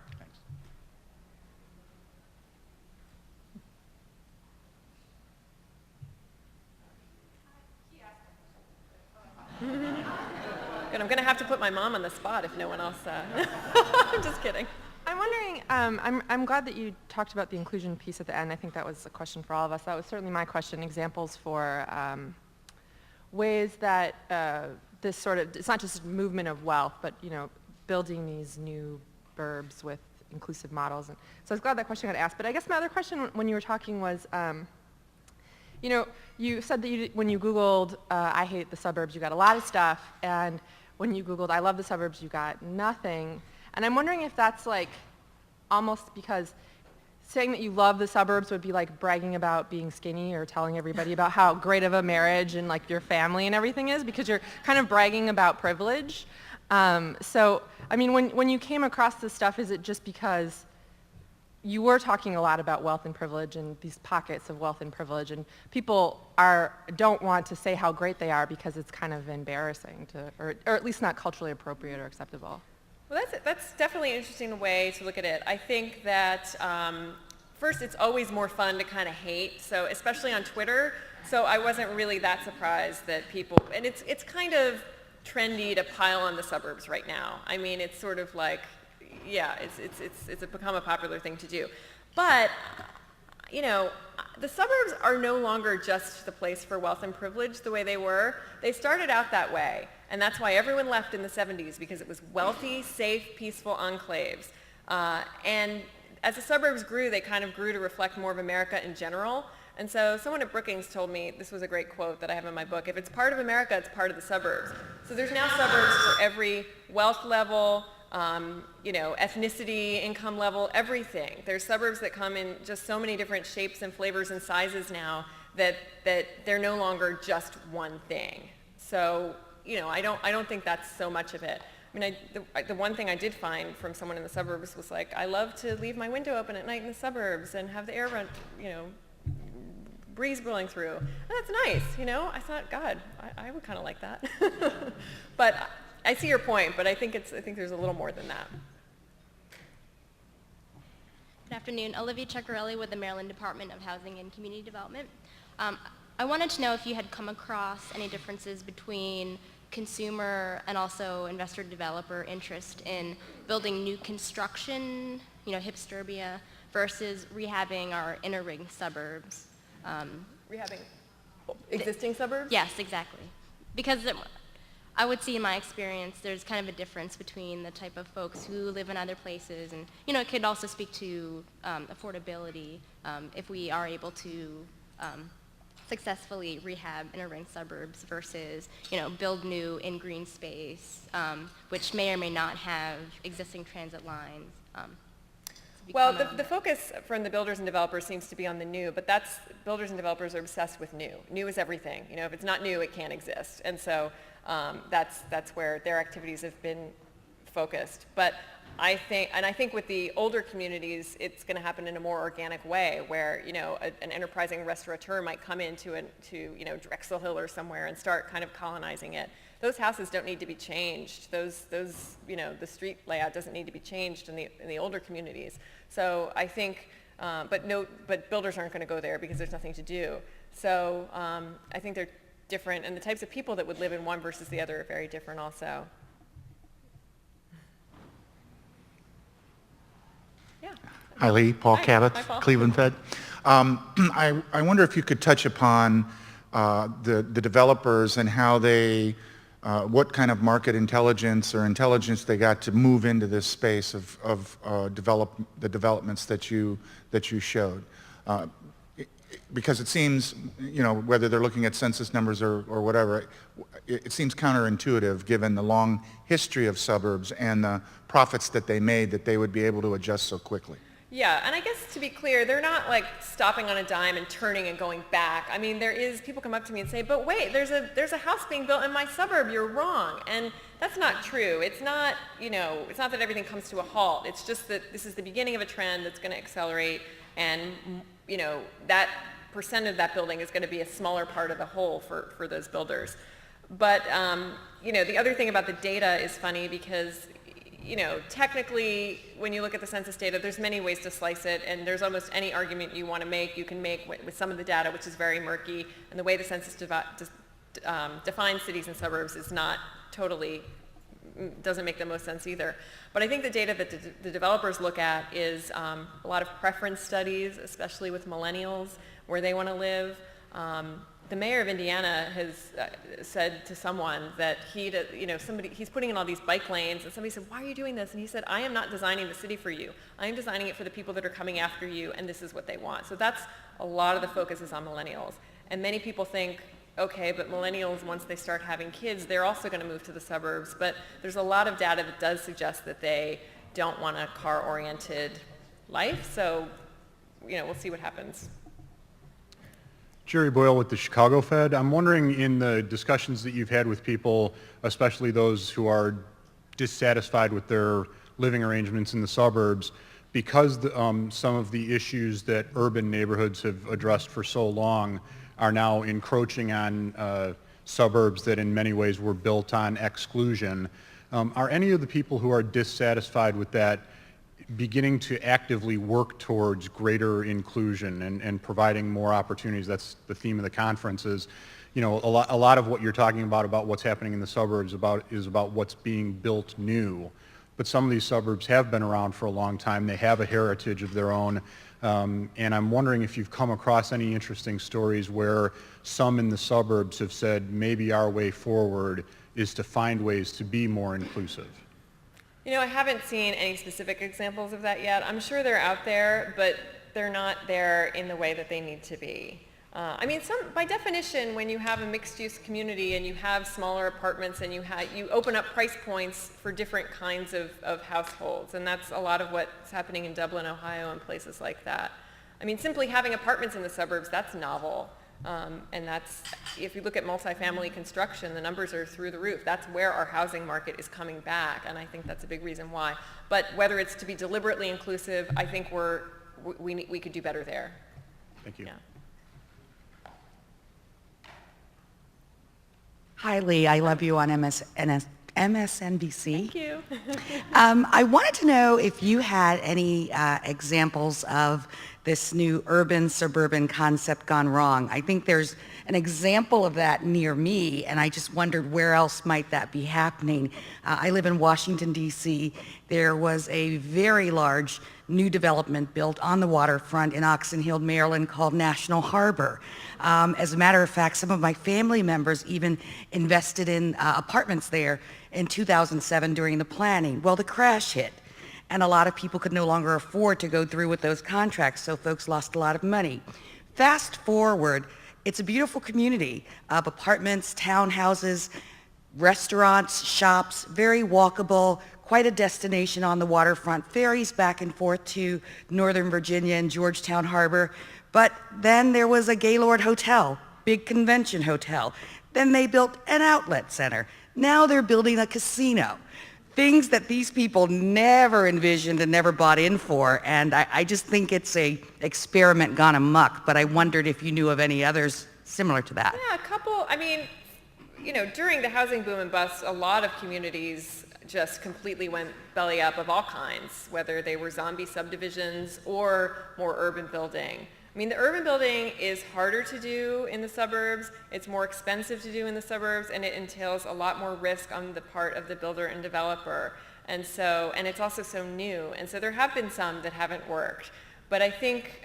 Good, I'm going to have to put my mom on the spot if no one else. I'm just kidding. I'm wondering, I'm glad that you talked about the inclusion piece at the end. I think that was a question for all of us. That was certainly my question. Examples for ways that this sort of, it's not just movement of wealth, but building these new burbs with inclusive models. And so I was glad that question got asked. But I guess my other question when you were talking was, you said that when you Googled, I hate the suburbs, you got a lot of stuff, and when you Googled, I love the suburbs, you got nothing. And I'm wondering if that's like almost because saying that you love the suburbs would be like bragging about being skinny or telling everybody about how great of a marriage and like your family and everything is, because you're kind of bragging about privilege. So, I mean, when you came across this stuff, is it just because you were talking a lot about wealth and privilege and these pockets of wealth and privilege, and people don't want to say how great they are because it's kind of embarrassing or at least not culturally appropriate or acceptable? Well, that's definitely an interesting way to look at it. I think that first, it's always more fun to kind of hate, so especially on Twitter. So I wasn't really that surprised that people, and it's kind of trendy to pile on the suburbs right now. I mean, it's sort of like, yeah, it's become a popular thing to do. But, you know, the suburbs are no longer just the place for wealth and privilege the way they were. They started out that way, and that's why everyone left in the 70s, because it was wealthy, safe, peaceful enclaves. And as the suburbs grew, they kind of grew to reflect more of America in general. And so someone at Brookings told me, this was a great quote that I have in my book, if it's part of America, it's part of the suburbs. So there's now suburbs for every wealth level, you know, ethnicity, income level, everything. There's suburbs that come in just so many different shapes and flavors and sizes now that they're no longer just one thing. So, you know, I don't think that's so much of it. I mean, the one thing I did find from someone in the suburbs was like, I love to leave my window open at night in the suburbs and have the air run, you know, breeze blowing through. And that's nice, you know? I thought, God, I would kind of like that. But I see your point, but I think there's a little more than that. Good afternoon. Olivia Ceccarelli with the Maryland Department of Housing and Community Development. I wanted to know if you had come across any differences between consumer and also investor developer interest in building new construction, you know, hipsterbia, versus rehabbing our inner ring suburbs. Rehabbing existing suburbs? Yes, exactly. Because I would see in my experience there's kind of a difference between the type of folks who live in other places, and you know, it could also speak to affordability if we are able to successfully rehab inner ring suburbs versus, you know, build new in green space, which may or may not have existing transit lines. Well, the focus from the builders and developers seems to be on the new, but builders and developers are obsessed with new. New is everything. You know, if it's not new, it can't exist. And so that's where their activities have been focused. But I think with the older communities, it's going to happen in a more organic way, where, you know, an enterprising restaurateur might come into you know, Drexel Hill or somewhere and start kind of colonizing it. Those houses don't need to be changed. Those you know, the street layout doesn't need to be changed in the older communities. So I think, but builders aren't going to go there because there's nothing to do. So I think they're different, and the types of people that would live in one versus the other are very different also. Yeah. Hi, Leigh. Paul Hi. Cabot, Hi, Paul. Cleveland Fed. I wonder if you could touch upon the developers and how they, what kind of market intelligence or intelligence they got to move into this space of the developments that you showed. Because it seems, you know, whether they're looking at census numbers or whatever, it seems counterintuitive given the long history of suburbs and the profits that they made, that they would be able to adjust so quickly. Yeah, and I guess to be clear, they're not like stopping on a dime and turning and going back. I mean, people come up to me and say, but wait, there's a house being built in my suburb, you're wrong. And that's not true. It's not, you know, it's not that everything comes to a halt. It's just that this is the beginning of a trend that's going to accelerate, and, you know, that percent of that building is going to be a smaller part of the whole for those builders. But, you know, the other thing about the data is funny because, you know, technically, when you look at the census data, there's many ways to slice it, and there's almost any argument you want to make, you can make with some of the data, which is very murky, and the way the census defines cities and suburbs is not totally, doesn't make the most sense either. But I think the data that the developers look at is a lot of preference studies, especially with millennials, where they want to live. The mayor of Indiana has said to someone that he's putting in all these bike lanes, and somebody said, why are you doing this? And he said, I am not designing the city for you. I am designing it for the people that are coming after you, and this is what they want. So that's a lot of the focus is on millennials. And many people think, okay, but millennials, once they start having kids, they're also going to move to the suburbs. But there's a lot of data that does suggest that they don't want a car-oriented life. So, you know, we'll see what happens. Jerry Boyle with the Chicago Fed. I'm wondering, in the discussions that you've had with people, especially those who are dissatisfied with their living arrangements in the suburbs, because some of the issues that urban neighborhoods have addressed for so long are now encroaching on suburbs that in many ways were built on exclusion. Are any of the people who are dissatisfied with that beginning to actively work towards greater inclusion and providing more opportunities? That's the theme of the conference. Is, you know, a lot of what you're talking about what's happening in the suburbs is about what's being built new. but some of these suburbs have been around for a long time. They have a heritage of their own. And I'm wondering if you've come across any interesting stories where some in the suburbs have said maybe our way forward is to find ways to be more inclusive. You know, I haven't seen any specific examples of that yet. I'm sure they're out there, but they're not there in the way that they need to be. I mean, by definition, when you have a mixed-use community and you have smaller apartments and you open up price points for different kinds of households, and that's a lot of what's happening in Dublin, Ohio, and places like that. I mean, simply having apartments in the suburbs, that's novel. And that's, if you look at multifamily construction, the numbers are through the roof. That's where our housing market is coming back, and I think that's a big reason why. But whether it's to be deliberately inclusive, I think we could do better there. Thank you. Yeah. Hi, Leigh. I love you on MSNBC. Thank you. I wanted to know if you had any examples of this new urban-suburban concept gone wrong. I think there's an example of that near me, and I just wondered where else might that be happening. I live in Washington, D.C. There was a very large new development built on the waterfront in Oxon Hill, Maryland, called National Harbor. As a matter of fact, some of my family members even invested in apartments there in 2007 during the planning. Well, the crash hit, and a lot of people could no longer afford to go through with those contracts, so folks lost a lot of money. Fast forward, it's a beautiful community of apartments, townhouses, restaurants, shops, very walkable, quite a destination on the waterfront, ferries back and forth to Northern Virginia and Georgetown Harbor. But then there was a Gaylord Hotel, big convention hotel. Then they built an outlet center. Now they're building a casino. Things that these people never envisioned and never bought in for, and I just think it's a experiment gone amok, but I wondered if you knew of any others similar to that. Yeah, a couple. I mean, you know, during the housing boom and bust, a lot of communities just completely went belly up of all kinds, whether they were zombie subdivisions or more urban building. I mean, the urban building is harder to do in the suburbs, it's more expensive to do in the suburbs, and it entails a lot more risk on the part of the builder and developer. And it's also so new. And so there have been some that haven't worked. But I think,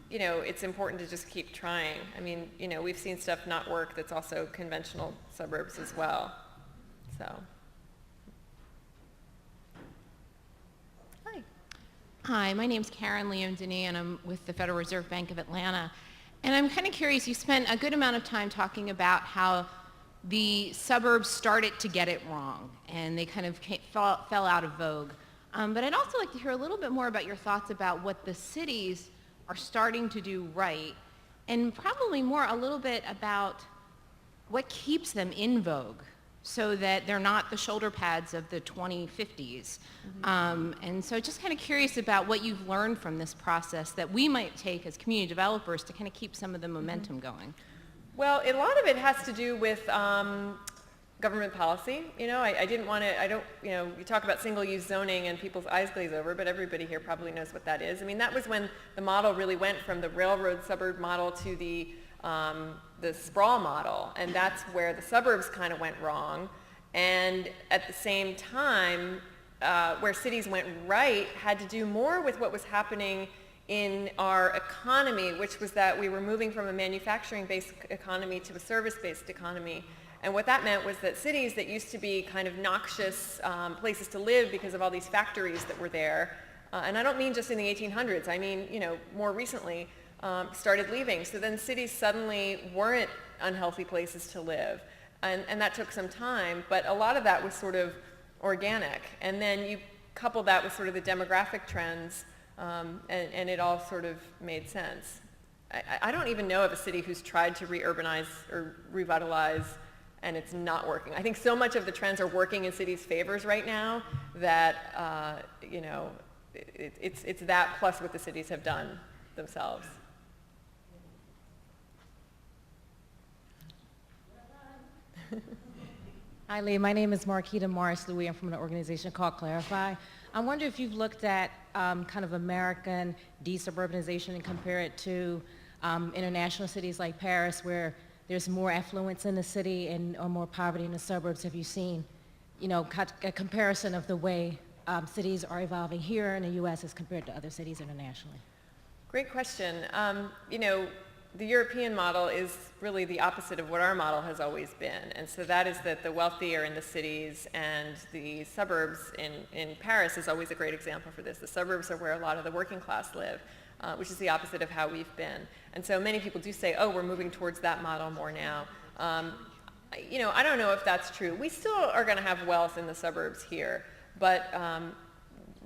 you know, it's important to just keep trying. I mean, you know, we've seen stuff not work that's also conventional suburbs as well. So. Hi, my name's Karen Leon-Denis, and I'm with the Federal Reserve Bank of Atlanta. And I'm kind of curious, you spent a good amount of time talking about how the suburbs started to get it wrong, and they kind of fell out of vogue. But I'd also like to hear a little bit more about your thoughts about what the cities are starting to do right, and probably more a little bit about what keeps them in vogue, so that they're not the shoulder pads of the 2050s. And so just kind of curious about what you've learned from this process that we might take as community developers to kind of keep some of the momentum going. Well, a lot of it has to do with government policy. You know, you know, you talk about single-use zoning and people's eyes glaze over, but everybody here probably knows what that is. I mean, that was when the model really went from the railroad suburb model to the sprawl model, and that's where the suburbs kind of went wrong. And at the same time, where cities went right had to do more with what was happening in our economy, which was that we were moving from a manufacturing-based economy to a service-based economy. And what that meant was that cities that used to be kind of noxious places to live because of all these factories that were there, and I don't mean just in the 1800s, I mean, you know, more recently, started leaving. So then cities suddenly weren't unhealthy places to live. And that took some time, but a lot of that was sort of organic. And then you couple that with sort of the demographic trends, and it all sort of made sense. I don't even know of a city who's tried to re-urbanize or revitalize and it's not working. I think so much of the trends are working in cities' favors right now that, you know, it's that plus what the cities have done themselves. Hi, Leigh. My name is Marquita Morris-Louis. I'm from an organization called Clarify. I wonder if you've looked at kind of American desuburbanization and compare it to international cities like Paris, where there's more affluence in the city and or more poverty in the suburbs. Have you seen, you know, a comparison of the way cities are evolving here in the U.S. as compared to other cities internationally? Great question. You know, the European model is really the opposite of what our model has always been. And so that is that the wealthy are in the cities, and the suburbs in Paris is always a great example for this. The suburbs are where a lot of the working class live, which is the opposite of how we've been. And so many people do say, oh, we're moving towards that model more now. You know, I don't know if that's true. We still are going to have wealth in the suburbs here, but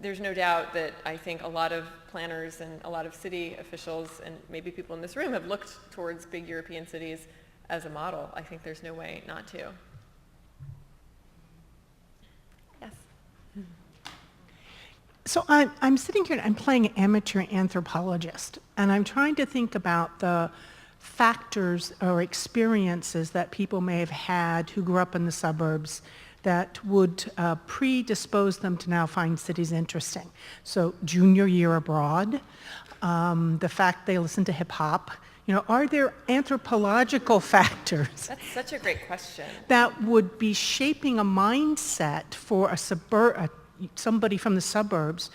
there's no doubt that I think a lot of planners and a lot of city officials and maybe people in this room have looked towards big European cities as a model. I think there's no way not to. Yes? So I'm sitting here and I'm playing amateur anthropologist, and I'm trying to think about the factors or experiences that people may have had who grew up in the suburbs that would predispose them to now find cities interesting. So junior year abroad, the fact they listen to hip hop, you know, are there anthropological factors That's such a great question. that would be shaping a mindset for somebody from the suburbs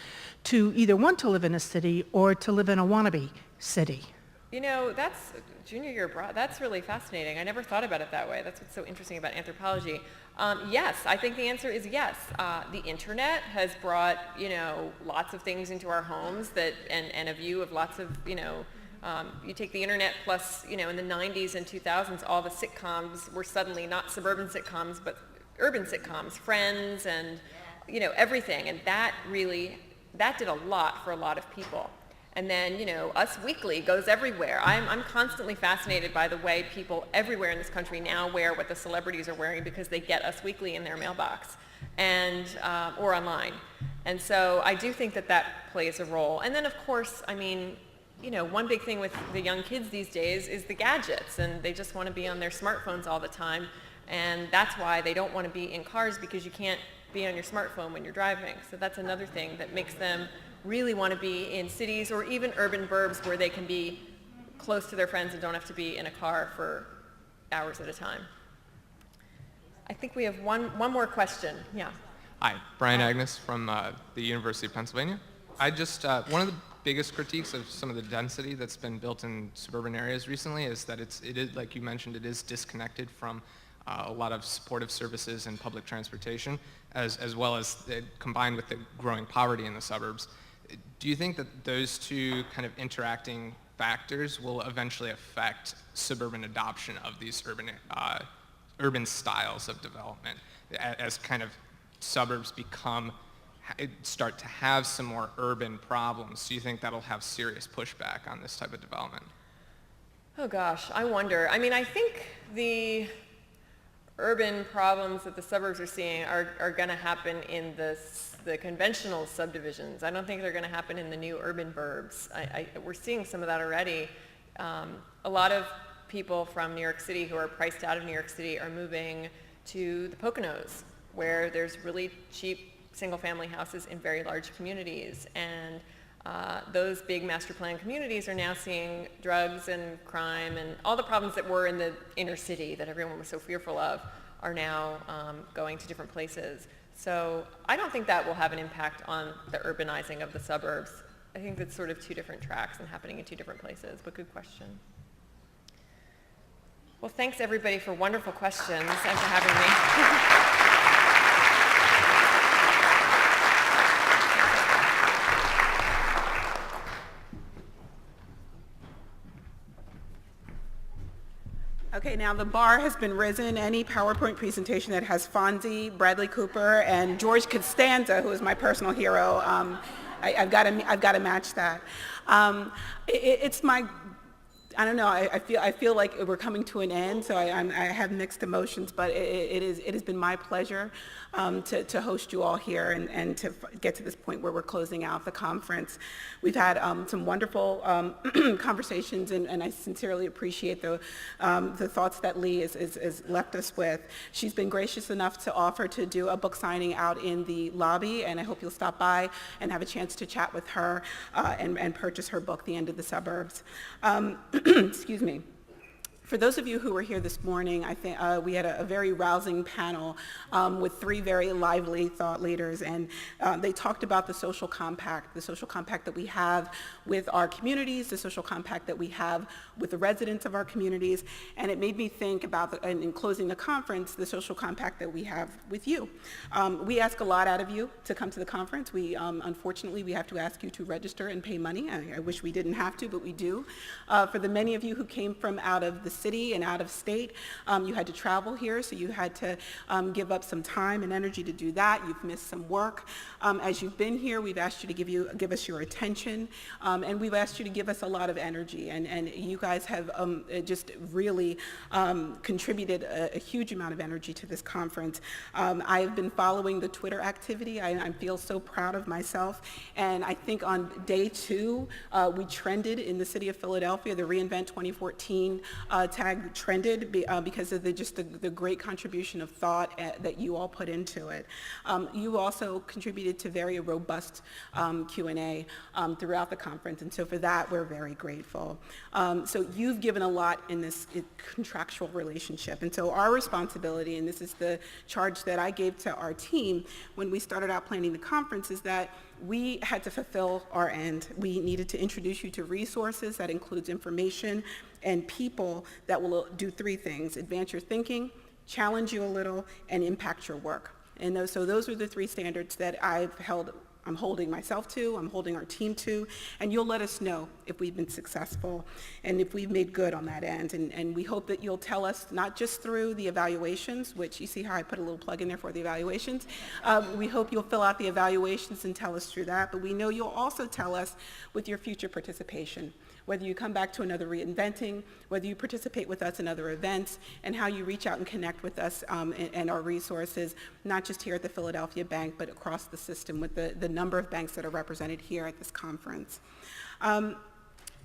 to either want to live in a city or to live in a wannabe city? You know, that's junior year abroad. That's really fascinating. I never thought about it that way. That's what's so interesting about anthropology. Yes, I think the answer is yes. The internet has brought, you know, lots of things into our homes that, and a view of lots of, you know, you take the internet plus, you know, in the 90s and 2000s, all the sitcoms were suddenly not suburban sitcoms, but urban sitcoms, Friends and, you know, everything. And that did a lot for a lot of people. And then, you know, Us Weekly goes everywhere. I'm constantly fascinated by the way people everywhere in this country now wear what the celebrities are wearing because they get Us Weekly in their mailbox and or online. And so I do think that that plays a role. And then, of course, I mean, you know, one big thing with the young kids these days is the gadgets, and they just want to be on their smartphones all the time. And that's why they don't want to be in cars, because you can't be on your smartphone when you're driving. So that's another thing that makes them really want to be in cities or even urban burbs where they can be close to their friends and don't have to be in a car for hours at a time. I think we have one more question. Yeah. Hi, Brian Agnes from the University of Pennsylvania. I just, one of the biggest critiques of some of the density that's been built in suburban areas recently is that it is, like you mentioned, it is disconnected from a lot of supportive services and public transportation, as well as combined with the growing poverty in the suburbs. Do you think that those two kind of interacting factors will eventually affect suburban adoption of these urban styles of development as kind of suburbs start to have some more urban problems? Do you think that'll have serious pushback on this type of development? Oh gosh, I wonder. I mean, I think the urban problems that the suburbs are seeing are going to happen in the conventional subdivisions. I don't think they're going to happen in the new urban burbs. We're seeing some of that already. A lot of people from New York City who are priced out of New York City are moving to the Poconos, where there's really cheap single-family houses in very large communities. And those big master plan communities are now seeing drugs and crime and all the problems that were in the inner city that everyone was so fearful of are now going to different places. So I don't think that will have an impact on the urbanizing of the suburbs. I think that's sort of two different tracks and happening in two different places, but good question. Well, thanks everybody for wonderful questions and for having me. Okay, now the bar has been risen. Any PowerPoint presentation that has Fonzie, Bradley Cooper, and George Costanza, who is my personal hero, I've got to match that. It's my, I don't know. I feel like we're coming to an end, so I have mixed emotions. But it has been my pleasure to host you all here and to get to this point where we're closing out the conference. We've had some wonderful conversations, and I sincerely appreciate the thoughts that Leigh has left us with. She's been gracious enough to offer to do a book signing out in the lobby, and I hope you'll stop by and have a chance to chat with her and purchase her book, The End of the Suburbs. Excuse me. For those of you who were here this morning, I think we had a very rousing panel with three very lively thought leaders, and they talked about the social compact that we have with our communities, the social compact that we have with the residents of our communities, and it made me think about, in closing the conference, the social compact that we have with you. We ask a lot out of you to come to the conference. We, unfortunately, we have to ask you to register and pay money. I wish we didn't have to, but we do. For the many of you who came from out of the city and out of state, you had to travel here, so you had to give up some time and energy to do that. You've missed some work. As you've been here, we've asked you to give us your attention, and we've asked you to give us a lot of energy, and you guys have just really contributed a huge amount of energy to this conference. I've been following the Twitter activity. I feel so proud of myself, and I think on day 2, we trended in the city of Philadelphia. The Reinvent 2014 tag trended because of the great contribution of thought that you all put into it. You also contributed to very robust Q&A throughout the conference, and so for that we're very grateful. So you've given a lot in this contractual relationship, and so our responsibility, and this is the charge that I gave to our team when we started out planning the conference, is that we had to fulfill our end. We needed to introduce you to resources that includes information and people that will do 3 things: advance your thinking, challenge you a little, and impact your work. And those are the 3 standards that I'm holding myself to, I'm holding our team to, and you'll let us know if we've been successful and if we've made good on that end. And we hope that you'll tell us, not just through the evaluations, which you see how I put a little plug in there for the evaluations. We hope you'll fill out the evaluations and tell us through that, but we know you'll also tell us with your future participation, whether you come back to another Reinventing, whether you participate with us in other events, and how you reach out and connect with us and our resources, not just here at the Philadelphia Bank, but across the system with the number of banks that are represented here at this conference. I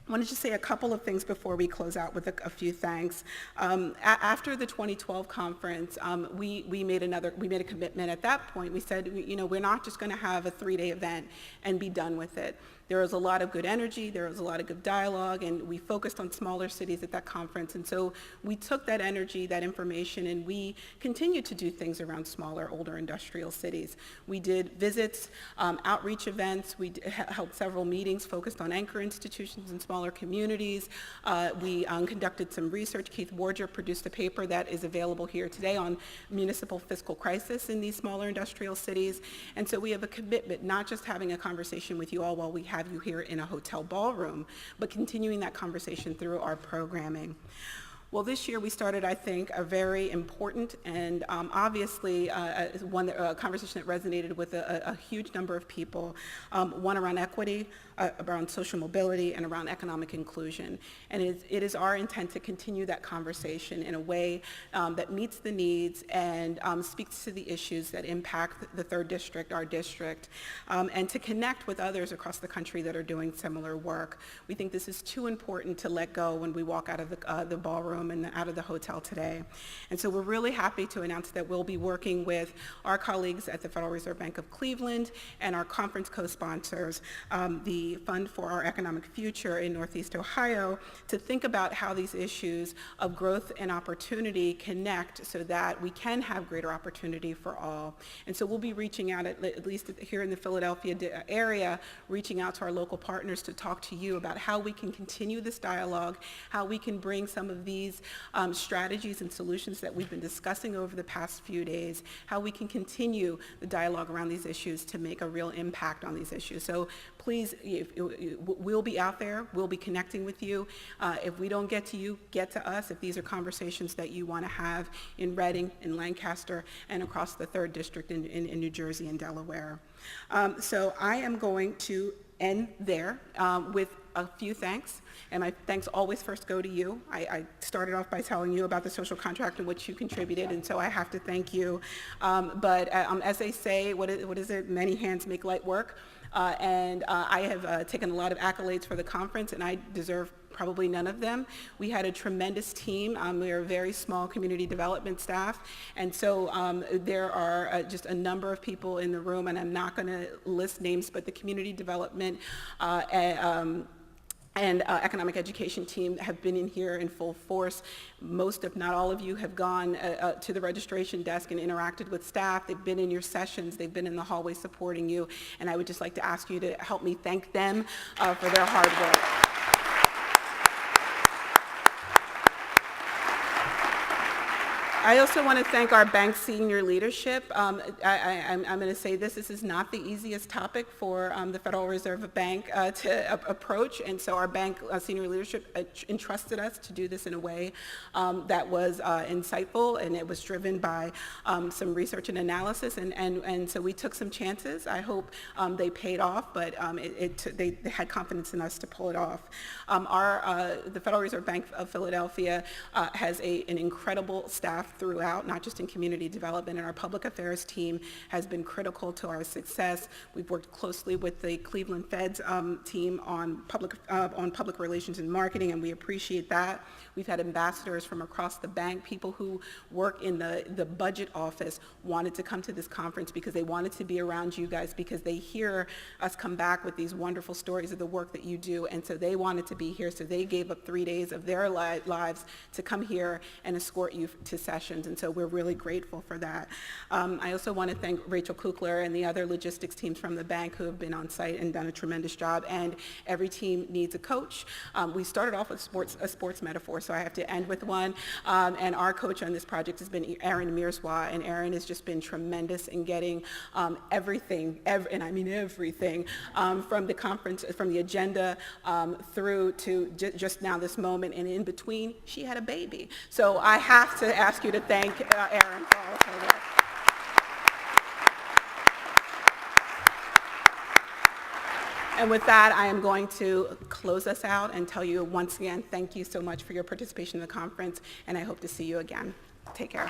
wanted to say a couple of things before we close out with a few thanks. After the 2012 conference, we made a commitment at that point. We said, we're not just going to have a 3-day event and be done with it. There was a lot of good energy, there was a lot of good dialogue, and we focused on smaller cities at that conference. And so we took that energy, that information, and we continued to do things around smaller, older industrial cities. We did visits, outreach events, we held several meetings focused on anchor institutions in smaller communities. We conducted some research. Keith Warger produced a paper that is available here today on municipal fiscal crisis in these smaller industrial cities. And so we have a commitment, not just having a conversation with you all while we have you here in a hotel ballroom, but continuing that conversation through our programming. Well, this year we started, I think, a very important and obviously a conversation that resonated with a huge number of people, one around equity, around social mobility, and around economic inclusion. And it is our intent to continue that conversation in a way that meets the needs and speaks to the issues that impact the 3rd District, our district, and to connect with others across the country that are doing similar work. We think this is too important to let go when we walk out of the ballroom and out of the hotel today. And so we're really happy to announce that we'll be working with our colleagues at the Federal Reserve Bank of Cleveland and our conference co-sponsors, the Fund for Our Economic Future in Northeast Ohio, to think about how these issues of growth and opportunity connect so that we can have greater opportunity for all. And so we'll be reaching out, at least here in the Philadelphia area, reaching out to our local partners to talk to you about how we can continue this dialogue, how we can bring some of these strategies and solutions that we've been discussing over the past few days, how we can continue the dialogue around these issues to make a real impact on these issues. So please, we'll be out there, we'll be connecting with you. If we don't get to you, get to us if these are conversations that you want to have in Reading, in Lancaster, and across the 3rd District in New Jersey and Delaware. So I am going to end there with a few thanks, and my thanks always first go to you. I started off by telling you about the social contract in which you contributed, and so I have to thank you. But as they say, what is it? Many hands make light work. And I have taken a lot of accolades for the conference, and I deserve probably none of them. We had a tremendous team. We are a very small community development staff, and so there are just a number of people in the room, and I'm not going to list names, but the community development and economic education team have been in here in full force. Most, if not all of you, have gone to the registration desk and interacted with staff. They've been in your sessions. They've been in the hallway supporting you. And I would just like to ask you to help me thank them for their hard work. I also want to thank our bank senior leadership. I'm going to say this is not the easiest topic for the Federal Reserve Bank to approach, and so our bank senior leadership entrusted us to do this in a way that was insightful, and it was driven by some research and analysis, and so we took some chances. I hope they paid off, but they had confidence in us to pull it off. The Federal Reserve Bank of Philadelphia has an incredible staff throughout, not just in community development, and our public affairs team has been critical to our success. We've worked closely with the Cleveland Fed's team on public relations and marketing, and we appreciate that. We've had ambassadors from across the bank. People who work in the budget office wanted to come to this conference because they wanted to be around you guys, because they hear us come back with these wonderful stories of the work that you do, and so they wanted to be here, so they gave up 3 days of their lives to come here and escort you to sessions, and so we're really grateful for that. I also want to thank Rachel Kukler and the other logistics teams from the bank who have been on site and done a tremendous job, and every team needs a coach. We started off with a sports metaphor, so I have to end with one, and our coach on this project has been Aaron Mirswa, and Aaron has just been tremendous in getting everything, and I mean everything, from the conference, from the agenda through to just now this moment, and in between, she had a baby. So I have to ask you to thank Aaron for all of her work. And with that, I am going to close us out and tell you once again, thank you so much for your participation in the conference, and I hope to see you again. Take care.